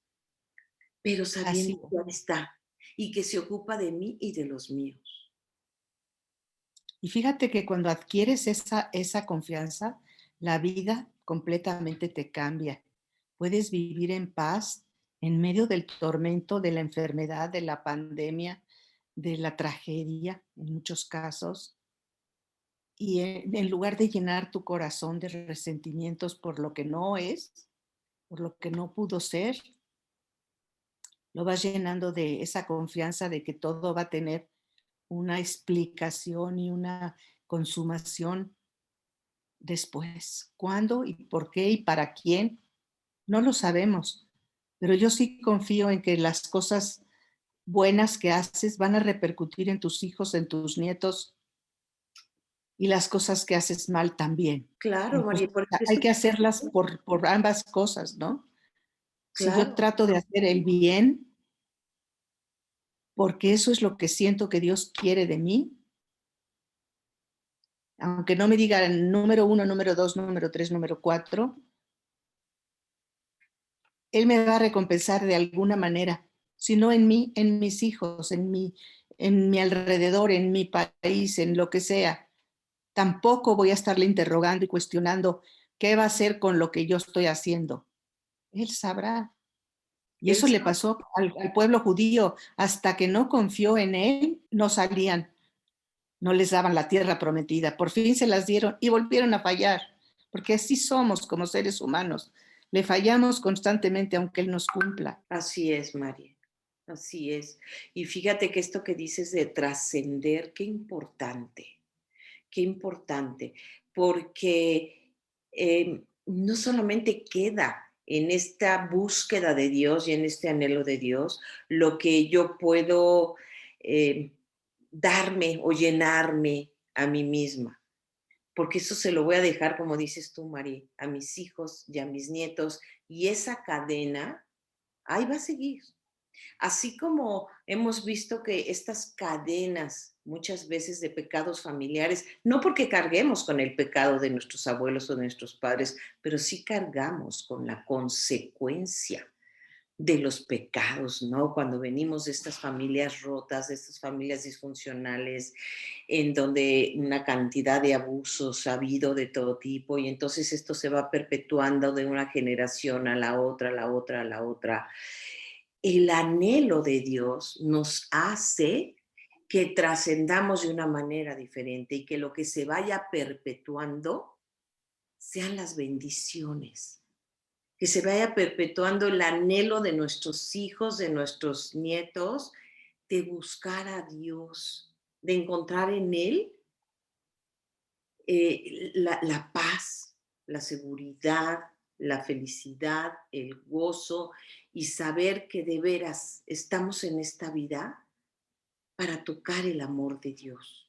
pero así. sabiendo que ahí está y que se ocupa de mí y de los míos. Y fíjate que cuando adquieres esa confianza, la vida completamente te cambia. Puedes vivir en paz en medio del tormento de la enfermedad, de la pandemia, de la tragedia, en muchos casos. Y en lugar de llenar tu corazón de resentimientos por lo que no es, por lo que no pudo ser, lo vas llenando de esa confianza de que todo va a tener una explicación y una consumación después. ¿Cuándo y por qué y para quién? No lo sabemos, pero yo sí confío en que las cosas buenas que haces van a repercutir en tus hijos, en tus nietos y las cosas que haces mal también. Claro, María, Entonces porque hay eso, que hacerlas por ambas cosas, ¿no? Si yo claro, trato de hacer el bien, porque eso es lo que siento que Dios quiere de mí, aunque no me diga el número uno, número dos, número tres, número cuatro, Él me va a recompensar de alguna manera, si no en mí, en mis hijos, en mi alrededor, en mi país, en lo que sea. Tampoco voy a estarle interrogando y cuestionando qué va a hacer con lo que yo estoy haciendo. Él sabrá. Y él eso le pasó al pueblo judío. Hasta que no confió en él, no salían, no les daban la tierra prometida. Por fin se las dieron y volvieron a fallar, porque así somos como seres humanos. Le fallamos constantemente aunque Él nos cumpla. así es, María, así es. Y fíjate que esto que dices de trascender, qué importante, porque no solamente queda en esta búsqueda de Dios y en este anhelo de Dios lo que yo puedo eh, darme o llenarme a mí misma, porque eso se lo voy a dejar, como dices tú, María, a mis hijos y a mis nietos, y esa cadena ahí va a seguir. Así como hemos visto que estas cadenas muchas veces de pecados familiares, no porque carguemos con el pecado de nuestros abuelos o de nuestros padres, pero sí cargamos con la consecuencia de los pecados, ¿no? Cuando venimos de estas familias rotas, de estas familias disfuncionales, en donde una cantidad de abusos ha habido de todo tipo, y entonces esto se va perpetuando de una generación a la otra, a la otra, a la otra. El anhelo de Dios nos hace que trascendamos de una manera diferente y que lo que se vaya perpetuando sean las bendiciones, que se vaya perpetuando el anhelo de nuestros hijos, de nuestros nietos, de buscar a Dios, de encontrar en Él la paz, la seguridad, la felicidad, el gozo y saber que de veras estamos en esta vida para tocar el amor de Dios,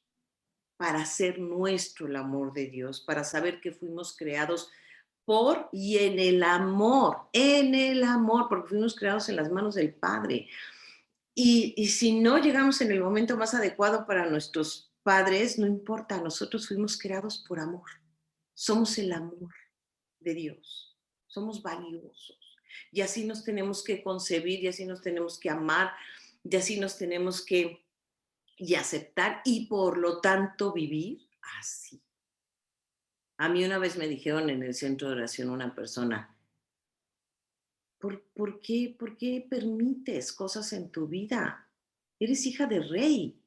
para hacer nuestro el amor de Dios, para saber que fuimos creados por y en el amor, porque fuimos creados en las manos del Padre. Y si no llegamos en el momento más adecuado para nuestros padres, no importa, nosotros fuimos creados por amor. Somos el amor de Dios, somos valiosos. Y así nos tenemos que concebir, y así nos tenemos que amar, y así nos tenemos que y aceptar, y por lo tanto vivir así. A mí una vez me dijeron en el centro de oración una persona, ¿por qué permites cosas en tu vida? Eres hija de rey.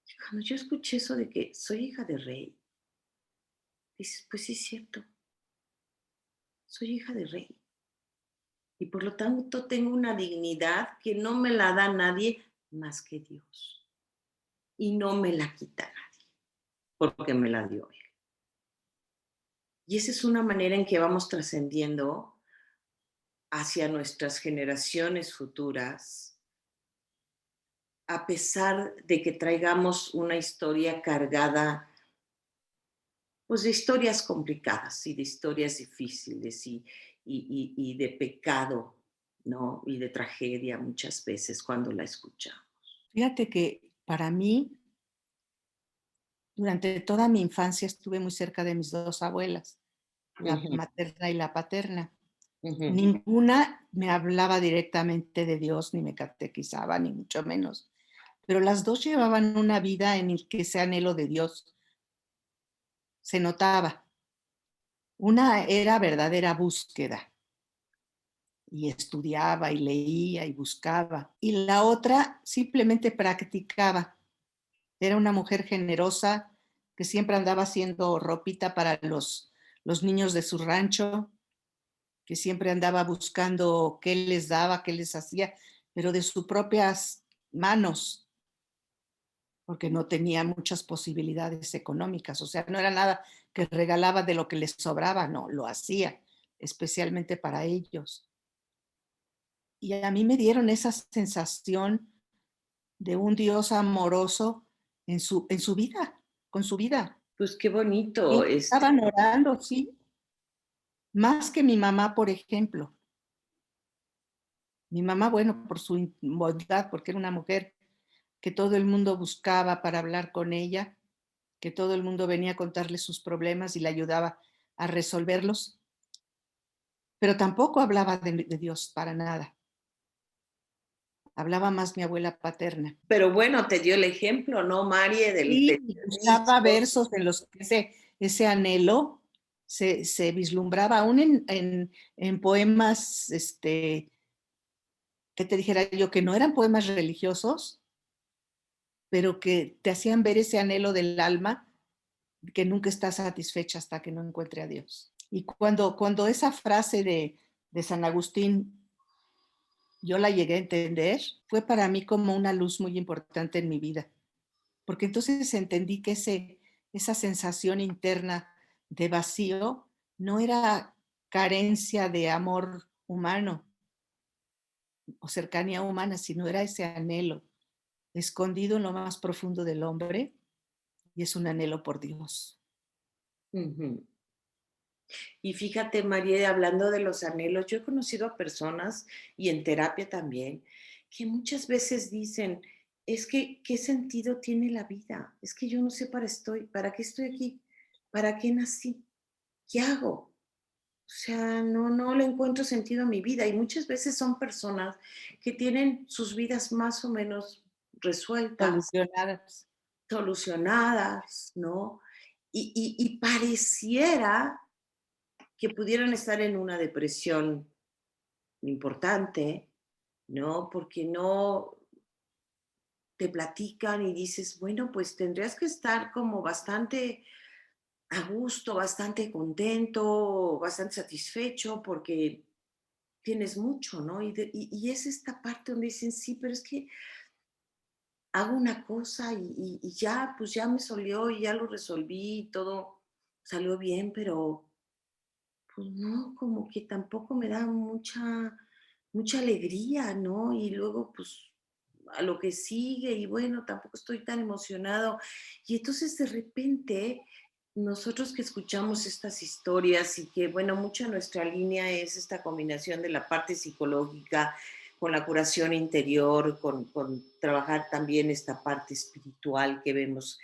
Y cuando yo escuché eso de que soy hija de rey, dices, pues sí es cierto, soy hija de rey. Y por lo tanto tengo una dignidad que no me la da nadie más que Dios. Y no me la quita nadie, porque me la dio Él. Y esa es una manera en que vamos trascendiendo hacia nuestras generaciones futuras, a pesar de que traigamos una historia cargada, pues de historias complicadas y de historias difíciles y de pecado, ¿no? Y de tragedia muchas veces cuando la escuchamos. Fíjate que para mí, durante toda mi infancia estuve muy cerca de mis 2 abuelas, la Ujú, materna y la paterna. ujú. Ninguna me hablaba directamente de Dios, ni me catequizaba, ni mucho menos, pero las 2 llevaban una vida en el que ese anhelo de Dios se notaba. Una era verdadera búsqueda, y estudiaba, y leía, y buscaba, y la otra simplemente practicaba. Era una mujer generosa que siempre andaba haciendo ropita para los niños de su rancho, que siempre andaba buscando qué les daba, qué les hacía, pero de sus propias manos, porque no tenía muchas posibilidades económicas. O sea, no era nada que regalaba de lo que les sobraba, no, lo hacía especialmente para ellos. Y a mí me dieron esa sensación de un Dios amoroso en su vida, con su vida. Pues qué bonito, Ellos estaban orando, sí, más que mi mamá, por ejemplo. Mi mamá, bueno, por su bondad, porque era una mujer que todo el mundo buscaba para hablar con ella, que todo el mundo venía a contarle sus problemas y le ayudaba a resolverlos, pero tampoco hablaba de Dios para nada. Hablaba más mi abuela paterna. pero bueno, te dio el ejemplo, ¿no, Marie? Sí, Del buscaba Cristo. versos en los que ese anhelo se vislumbraba aún en poemas, que te dijera yo, que no eran poemas religiosos, pero que te hacían ver ese anhelo del alma que nunca está satisfecha hasta que no encuentre a Dios. Y cuando esa frase de San Agustín yo la llegué a entender, fue para mí como una luz muy importante en mi vida, porque entonces entendí que esa sensación interna de vacío no era carencia de amor humano o cercanía humana, sino era ese anhelo escondido en lo más profundo del hombre, y es un anhelo por Dios. Ujú. Y fíjate, María, hablando de los anhelos, yo he conocido a personas, y en terapia también, que muchas veces dicen, es que, ¿qué sentido tiene la vida? Es que yo no sé para qué estoy aquí, para qué nací, qué hago. O sea, no le encuentro sentido a mi vida. Y muchas veces son personas que tienen sus vidas más o menos resueltas, Solucionadas. solucionadas, ¿no? Y pareciera que pudieran estar en una depresión importante, ¿no? Porque no te platican y dices, bueno, pues tendrías que estar como bastante a gusto, bastante contento, bastante satisfecho porque tienes mucho, ¿no? Y es esta parte donde dicen, sí, pero es que hago una cosa y ya, pues ya me solió y ya lo resolví y todo salió bien, pero pues no, como que tampoco me da mucha alegría, ¿no? Y luego, pues, a lo que sigue y bueno, tampoco estoy tan emocionado. Y entonces de repente, nosotros que escuchamos estas historias y que, bueno, mucha nuestra línea es esta combinación de la parte psicológica con la curación interior, con trabajar también esta parte espiritual que vemos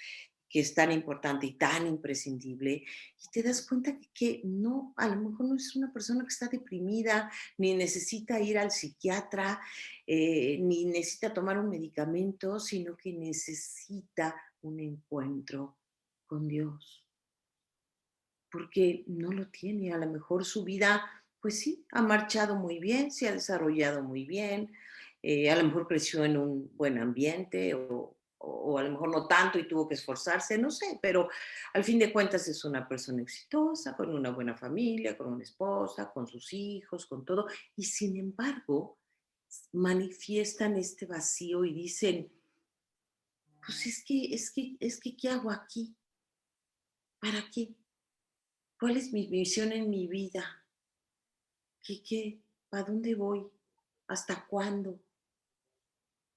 que es tan importante y tan imprescindible, y te das cuenta que no, a lo mejor no es una persona que está deprimida, ni necesita ir al psiquiatra, ni necesita tomar un medicamento, sino que necesita un encuentro con Dios, porque no lo tiene. A lo mejor su vida, pues sí, ha marchado muy bien, se ha desarrollado muy bien, a lo mejor creció en un buen ambiente o a lo mejor no tanto y tuvo que esforzarse, no sé, pero al fin de cuentas es una persona exitosa, con una buena familia, con una esposa, con sus hijos, con todo, y sin embargo manifiestan este vacío y dicen, pues es que, ¿qué hago aquí? ¿Para qué? ¿Cuál es mi misión en mi vida? ¿Para dónde voy? ¿Hasta cuándo?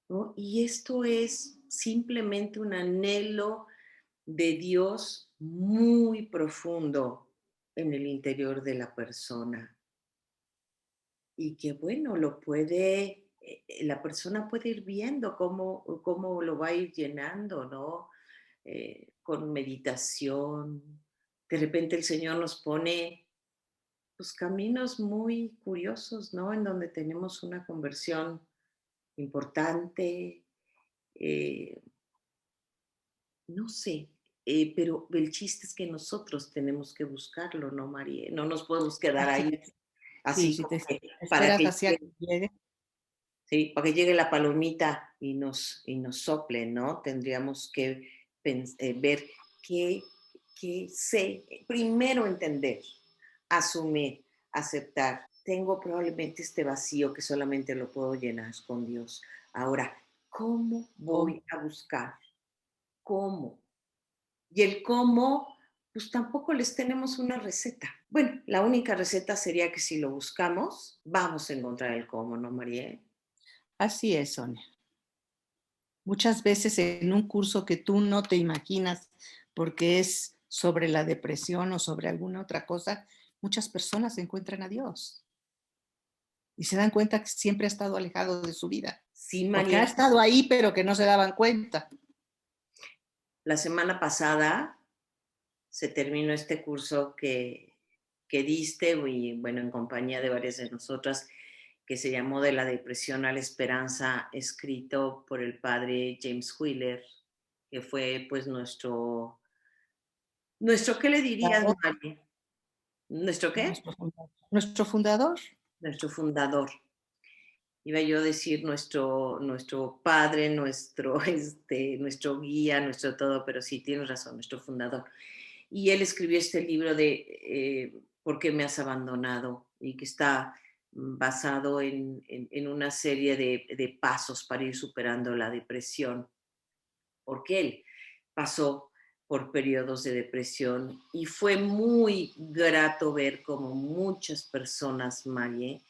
¿No? Y esto es simplemente un anhelo de Dios muy profundo en el interior de la persona y que bueno, la persona puede ir viendo cómo lo va a ir llenando, ¿no? Con meditación. De repente el Señor nos pone pues caminos muy curiosos, ¿no? En donde tenemos una conversión importante, eh, no sé, pero el chiste es que nosotros tenemos que buscarlo, ¿no, María? No nos podemos quedar Así ahí es. Sí, así si como te que para esperas que hacia que llegue, llegue. ¿sí? Para que llegue la palomita y nos sople, ¿no? Tendríamos que ver qué, qué sé, primero entender, asumir, aceptar. Tengo probablemente este vacío que solamente lo puedo llenar con Dios. Ahora, ¿cómo Oh, voy a buscar? ¿Cómo? Y el cómo, pues tampoco les tenemos una receta. Bueno, la única receta sería que si lo buscamos, vamos a encontrar el cómo, ¿no, María? así es, Sonia. Muchas veces en un curso que tú no te imaginas porque es sobre la depresión o sobre alguna otra cosa, muchas personas encuentran a Dios y se dan cuenta que siempre ha estado alejado de su vida Sí, o que ha María. estado ahí pero que no se daban cuenta. La semana pasada se terminó este curso que diste, y bueno, en compañía de varias de nosotras, que se llamó De la depresión a la esperanza, escrito por el padre James Wheeler, que fue pues nuestro, ¿qué le dirías, Fundador, Mari? ¿Nuestro qué? nuestro fundador, Nuestro fundador. Iba yo a decir nuestro padre, nuestro guía, nuestro todo, pero sí, tienes razón, nuestro fundador. Y él escribió este libro de ¿Por qué me has abandonado? Y que está basado en una serie de pasos para ir superando la depresión, porque él pasó por periodos de depresión y fue muy grato ver cómo muchas personas, Marie,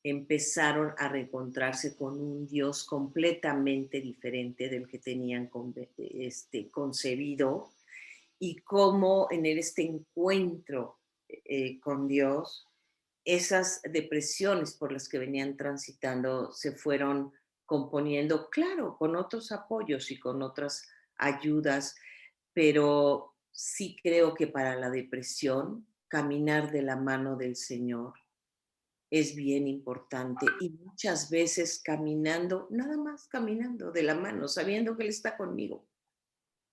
empezaron a reencontrarse con un Dios completamente diferente del que tenían concebido y cómo en este encuentro con Dios, esas depresiones por las que venían transitando se fueron componiendo, claro, con otros apoyos y con otras ayudas, pero sí creo que para la depresión, caminar de la mano del Señor es bien importante y muchas veces caminando, nada más caminando de la mano, sabiendo que Él está conmigo,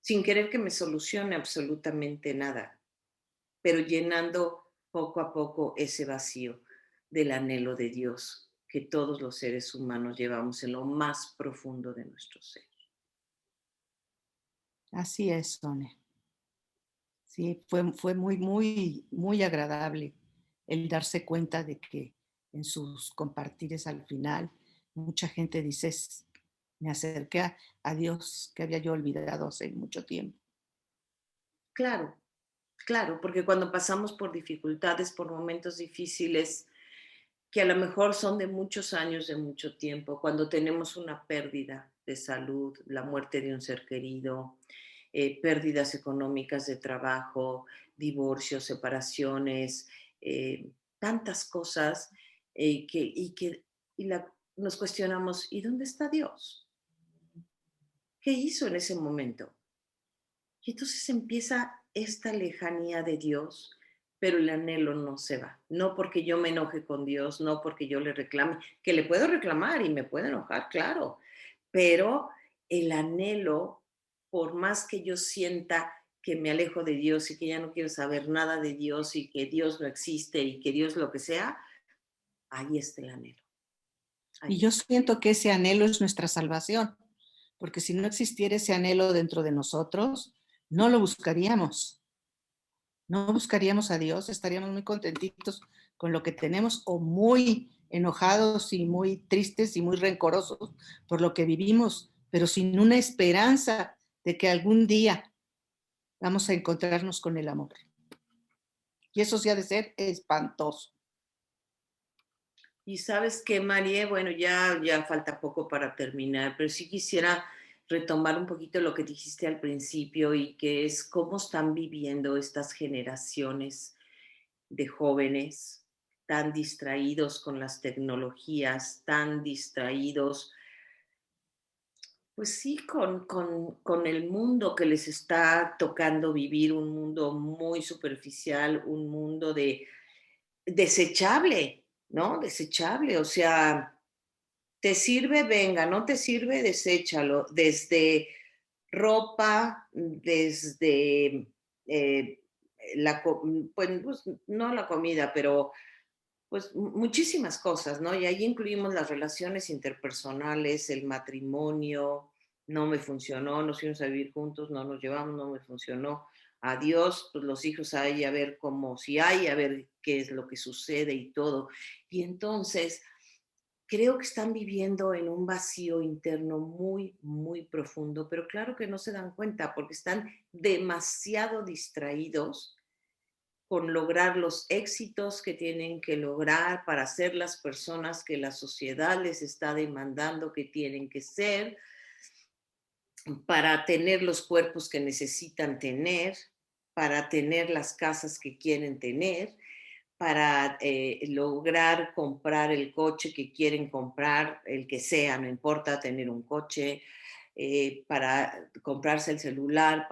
sin querer que me solucione absolutamente nada, pero llenando poco a poco ese vacío del anhelo de Dios que todos los seres humanos llevamos en lo más profundo de nuestro ser. así es, Sonia. Sí, fue muy agradable el darse cuenta de que en sus compartires al final mucha gente dice: Me acerqué a Dios que había yo olvidado hace mucho tiempo". Claro, claro, porque cuando pasamos por dificultades, por momentos difíciles, que a lo mejor son de muchos años, de mucho tiempo, cuando tenemos una pérdida de salud, la muerte de un ser querido, pérdidas económicas de trabajo, divorcios, separaciones, tantas cosas nos cuestionamos, ¿y dónde está Dios? ¿Qué hizo en ese momento? Y entonces empieza esta lejanía de Dios, pero el anhelo no se va. No porque yo me enoje con Dios, no porque yo le reclame, que le puedo reclamar y me puedo enojar, claro, pero el anhelo, por más que yo sienta que me alejo de Dios y que ya no quiero saber nada de Dios y que Dios no existe y que Dios lo que sea, ahí está el anhelo. Y Ahí. yo siento que ese anhelo es nuestra salvación, porque si no existiera ese anhelo dentro de nosotros, no lo buscaríamos. No buscaríamos a Dios, estaríamos muy contentitos con lo que tenemos o muy enojados y muy tristes y muy rencorosos por lo que vivimos, pero sin una esperanza de que algún día vamos a encontrarnos con el amor. Y eso sí ha de ser espantoso. Y sabes qué, María, bueno, ya falta poco para terminar, pero sí quisiera retomar un poquito lo que dijiste al principio y que es cómo están viviendo estas generaciones de jóvenes tan distraídos con las tecnologías, tan distraídos, pues sí, con el mundo que les está tocando vivir, un mundo muy superficial, un mundo de desechable, ¿no? Desechable, o sea, te sirve, venga, no te sirve, deséchalo. Desde ropa, desde eh, pues no la comida, pero pues muchísimas cosas, ¿no? Y ahí incluimos las relaciones interpersonales, el matrimonio, no me funcionó, nos fuimos a vivir juntos, no nos llevamos, no me funcionó. Adiós, pues los hijos ahí a ver cómo, si hay, a ver qué es lo que sucede y todo. Y entonces creo que están viviendo en un vacío interno muy, muy profundo, pero claro que no se dan cuenta porque están demasiado distraídos con lograr los éxitos que tienen que lograr para ser las personas que la sociedad les está demandando que tienen que ser, para tener los cuerpos que necesitan tener, para tener las casas que quieren tener, para lograr comprar el coche que quieren comprar, el que sea, no importa tener un coche, para comprarse el celular,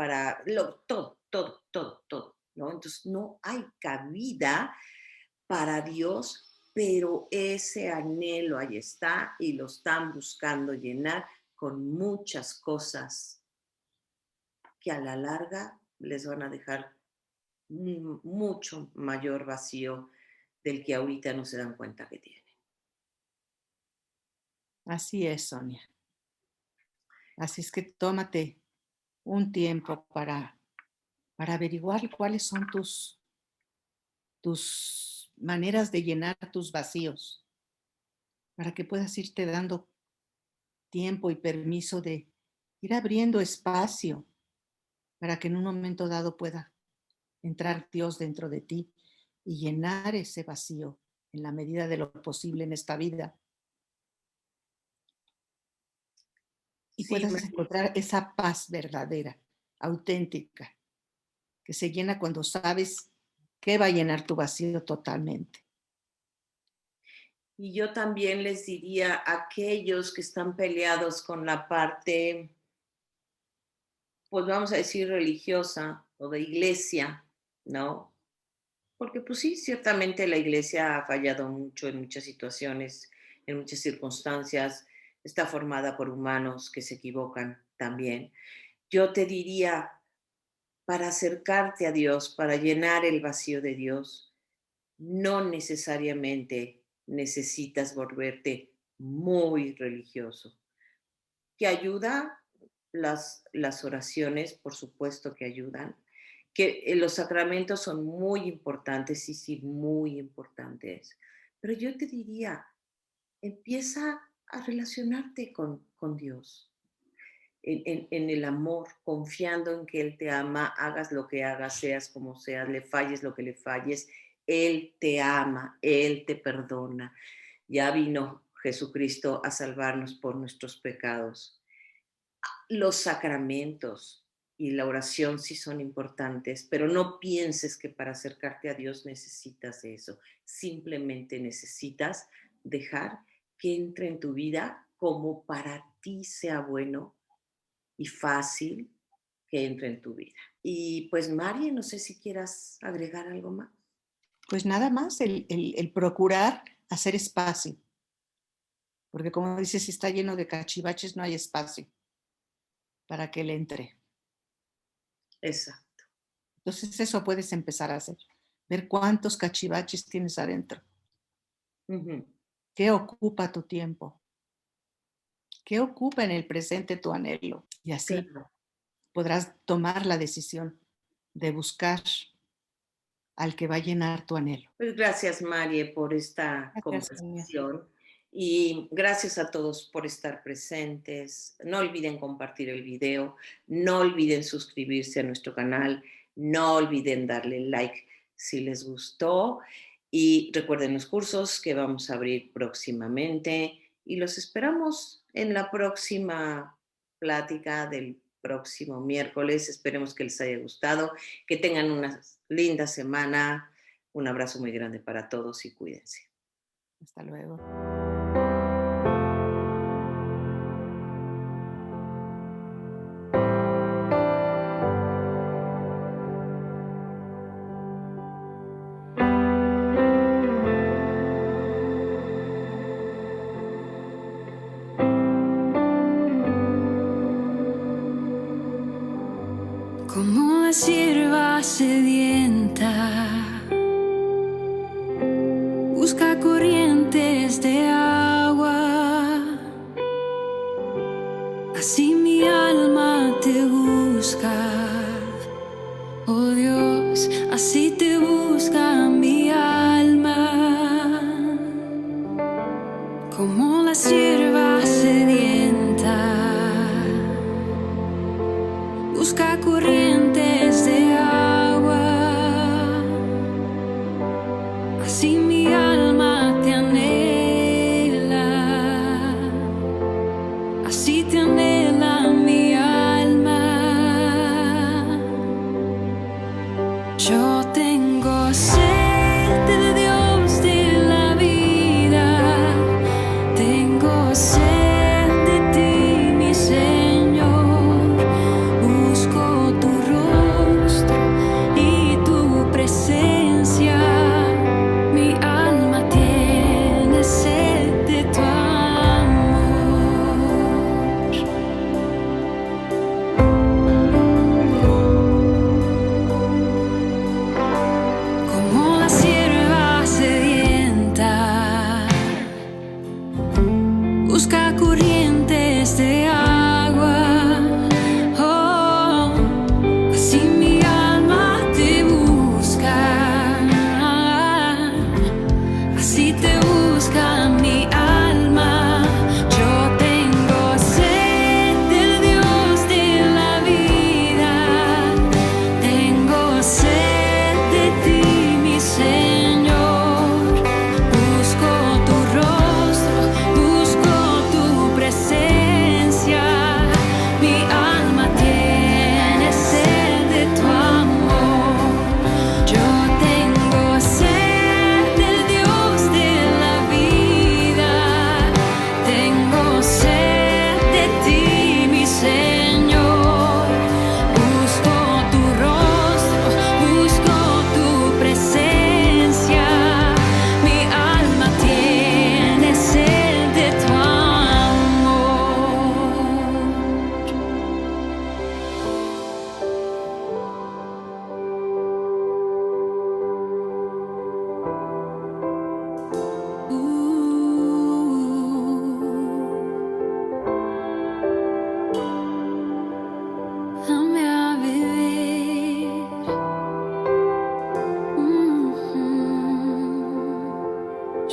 todo, ¿no? Entonces no hay cabida para Dios, pero ese anhelo ahí está y lo están buscando llenar con muchas cosas que a la larga les van a dejar mucho mayor vacío del que ahorita no se dan cuenta que tienen. Así es, Sonia. Así es que tómate un tiempo para averiguar cuáles son tus maneras de llenar tus vacíos, para que puedas irte dando tiempo y permiso de ir abriendo espacio para que en un momento dado pueda entrar Dios dentro de ti y llenar ese vacío en la medida de lo posible en esta vida y Sí, puedas encontrar esa paz verdadera, auténtica, que se llena cuando sabes que va a llenar tu vacío totalmente. y yo también les diría a aquellos que están peleados con la parte, pues vamos a decir, religiosa o de iglesia, ¿no? Porque pues sí, ciertamente la iglesia ha fallado mucho en muchas situaciones, en muchas circunstancias, está formada por humanos que se equivocan también. Yo te diría, para acercarte a Dios, para llenar el vacío de Dios, no necesariamente necesitas volverte muy religioso. ¿Que ayuda? Las oraciones, por supuesto que ayudan. que los sacramentos son muy importantes, y sí, muy importantes. Pero yo te diría, empieza a relacionarte con Dios, en el amor, confiando en que Él te ama, hagas lo que hagas, seas como seas, le falles lo que le falles, Él te ama, Él te perdona. Ya vino Jesucristo a salvarnos por nuestros pecados. Los sacramentos y la oración sí son importantes, pero no pienses que para acercarte a Dios necesitas eso. Simplemente necesitas dejar que entre en tu vida como para ti sea bueno y fácil que entre en tu vida. Y pues, María, no sé si quieras agregar algo más. Pues nada más el procurar hacer espacio, porque como dices, si está lleno de cachivaches no hay espacio para que él entre. Exacto. Entonces eso puedes empezar a hacer, ver cuántos cachivaches tienes adentro, Ujú. qué ocupa tu tiempo, qué ocupa en el presente tu anhelo. Y así Claro. podrás tomar la decisión de buscar al que va a llenar tu anhelo. Pues gracias, Marie, por esta Gracias, Sonia. conversación y gracias a todos por estar presentes. No olviden compartir el video, no olviden suscribirse a nuestro canal, no olviden darle like si les gustó y recuerden los cursos que vamos a abrir próximamente y los esperamos en la próxima plática del próximo miércoles. Esperemos que les haya gustado, que tengan una linda semana. Un abrazo muy grande para todos y cuídense. Hasta luego. Como la sierva sedienta, busca corrientes de agua. Así mi alma te busca, oh Dios, así te busca mi alma. Como la sierva sedienta, busca corrientes de agua, así mi alma te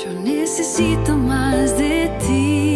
Yo necesito más de ti.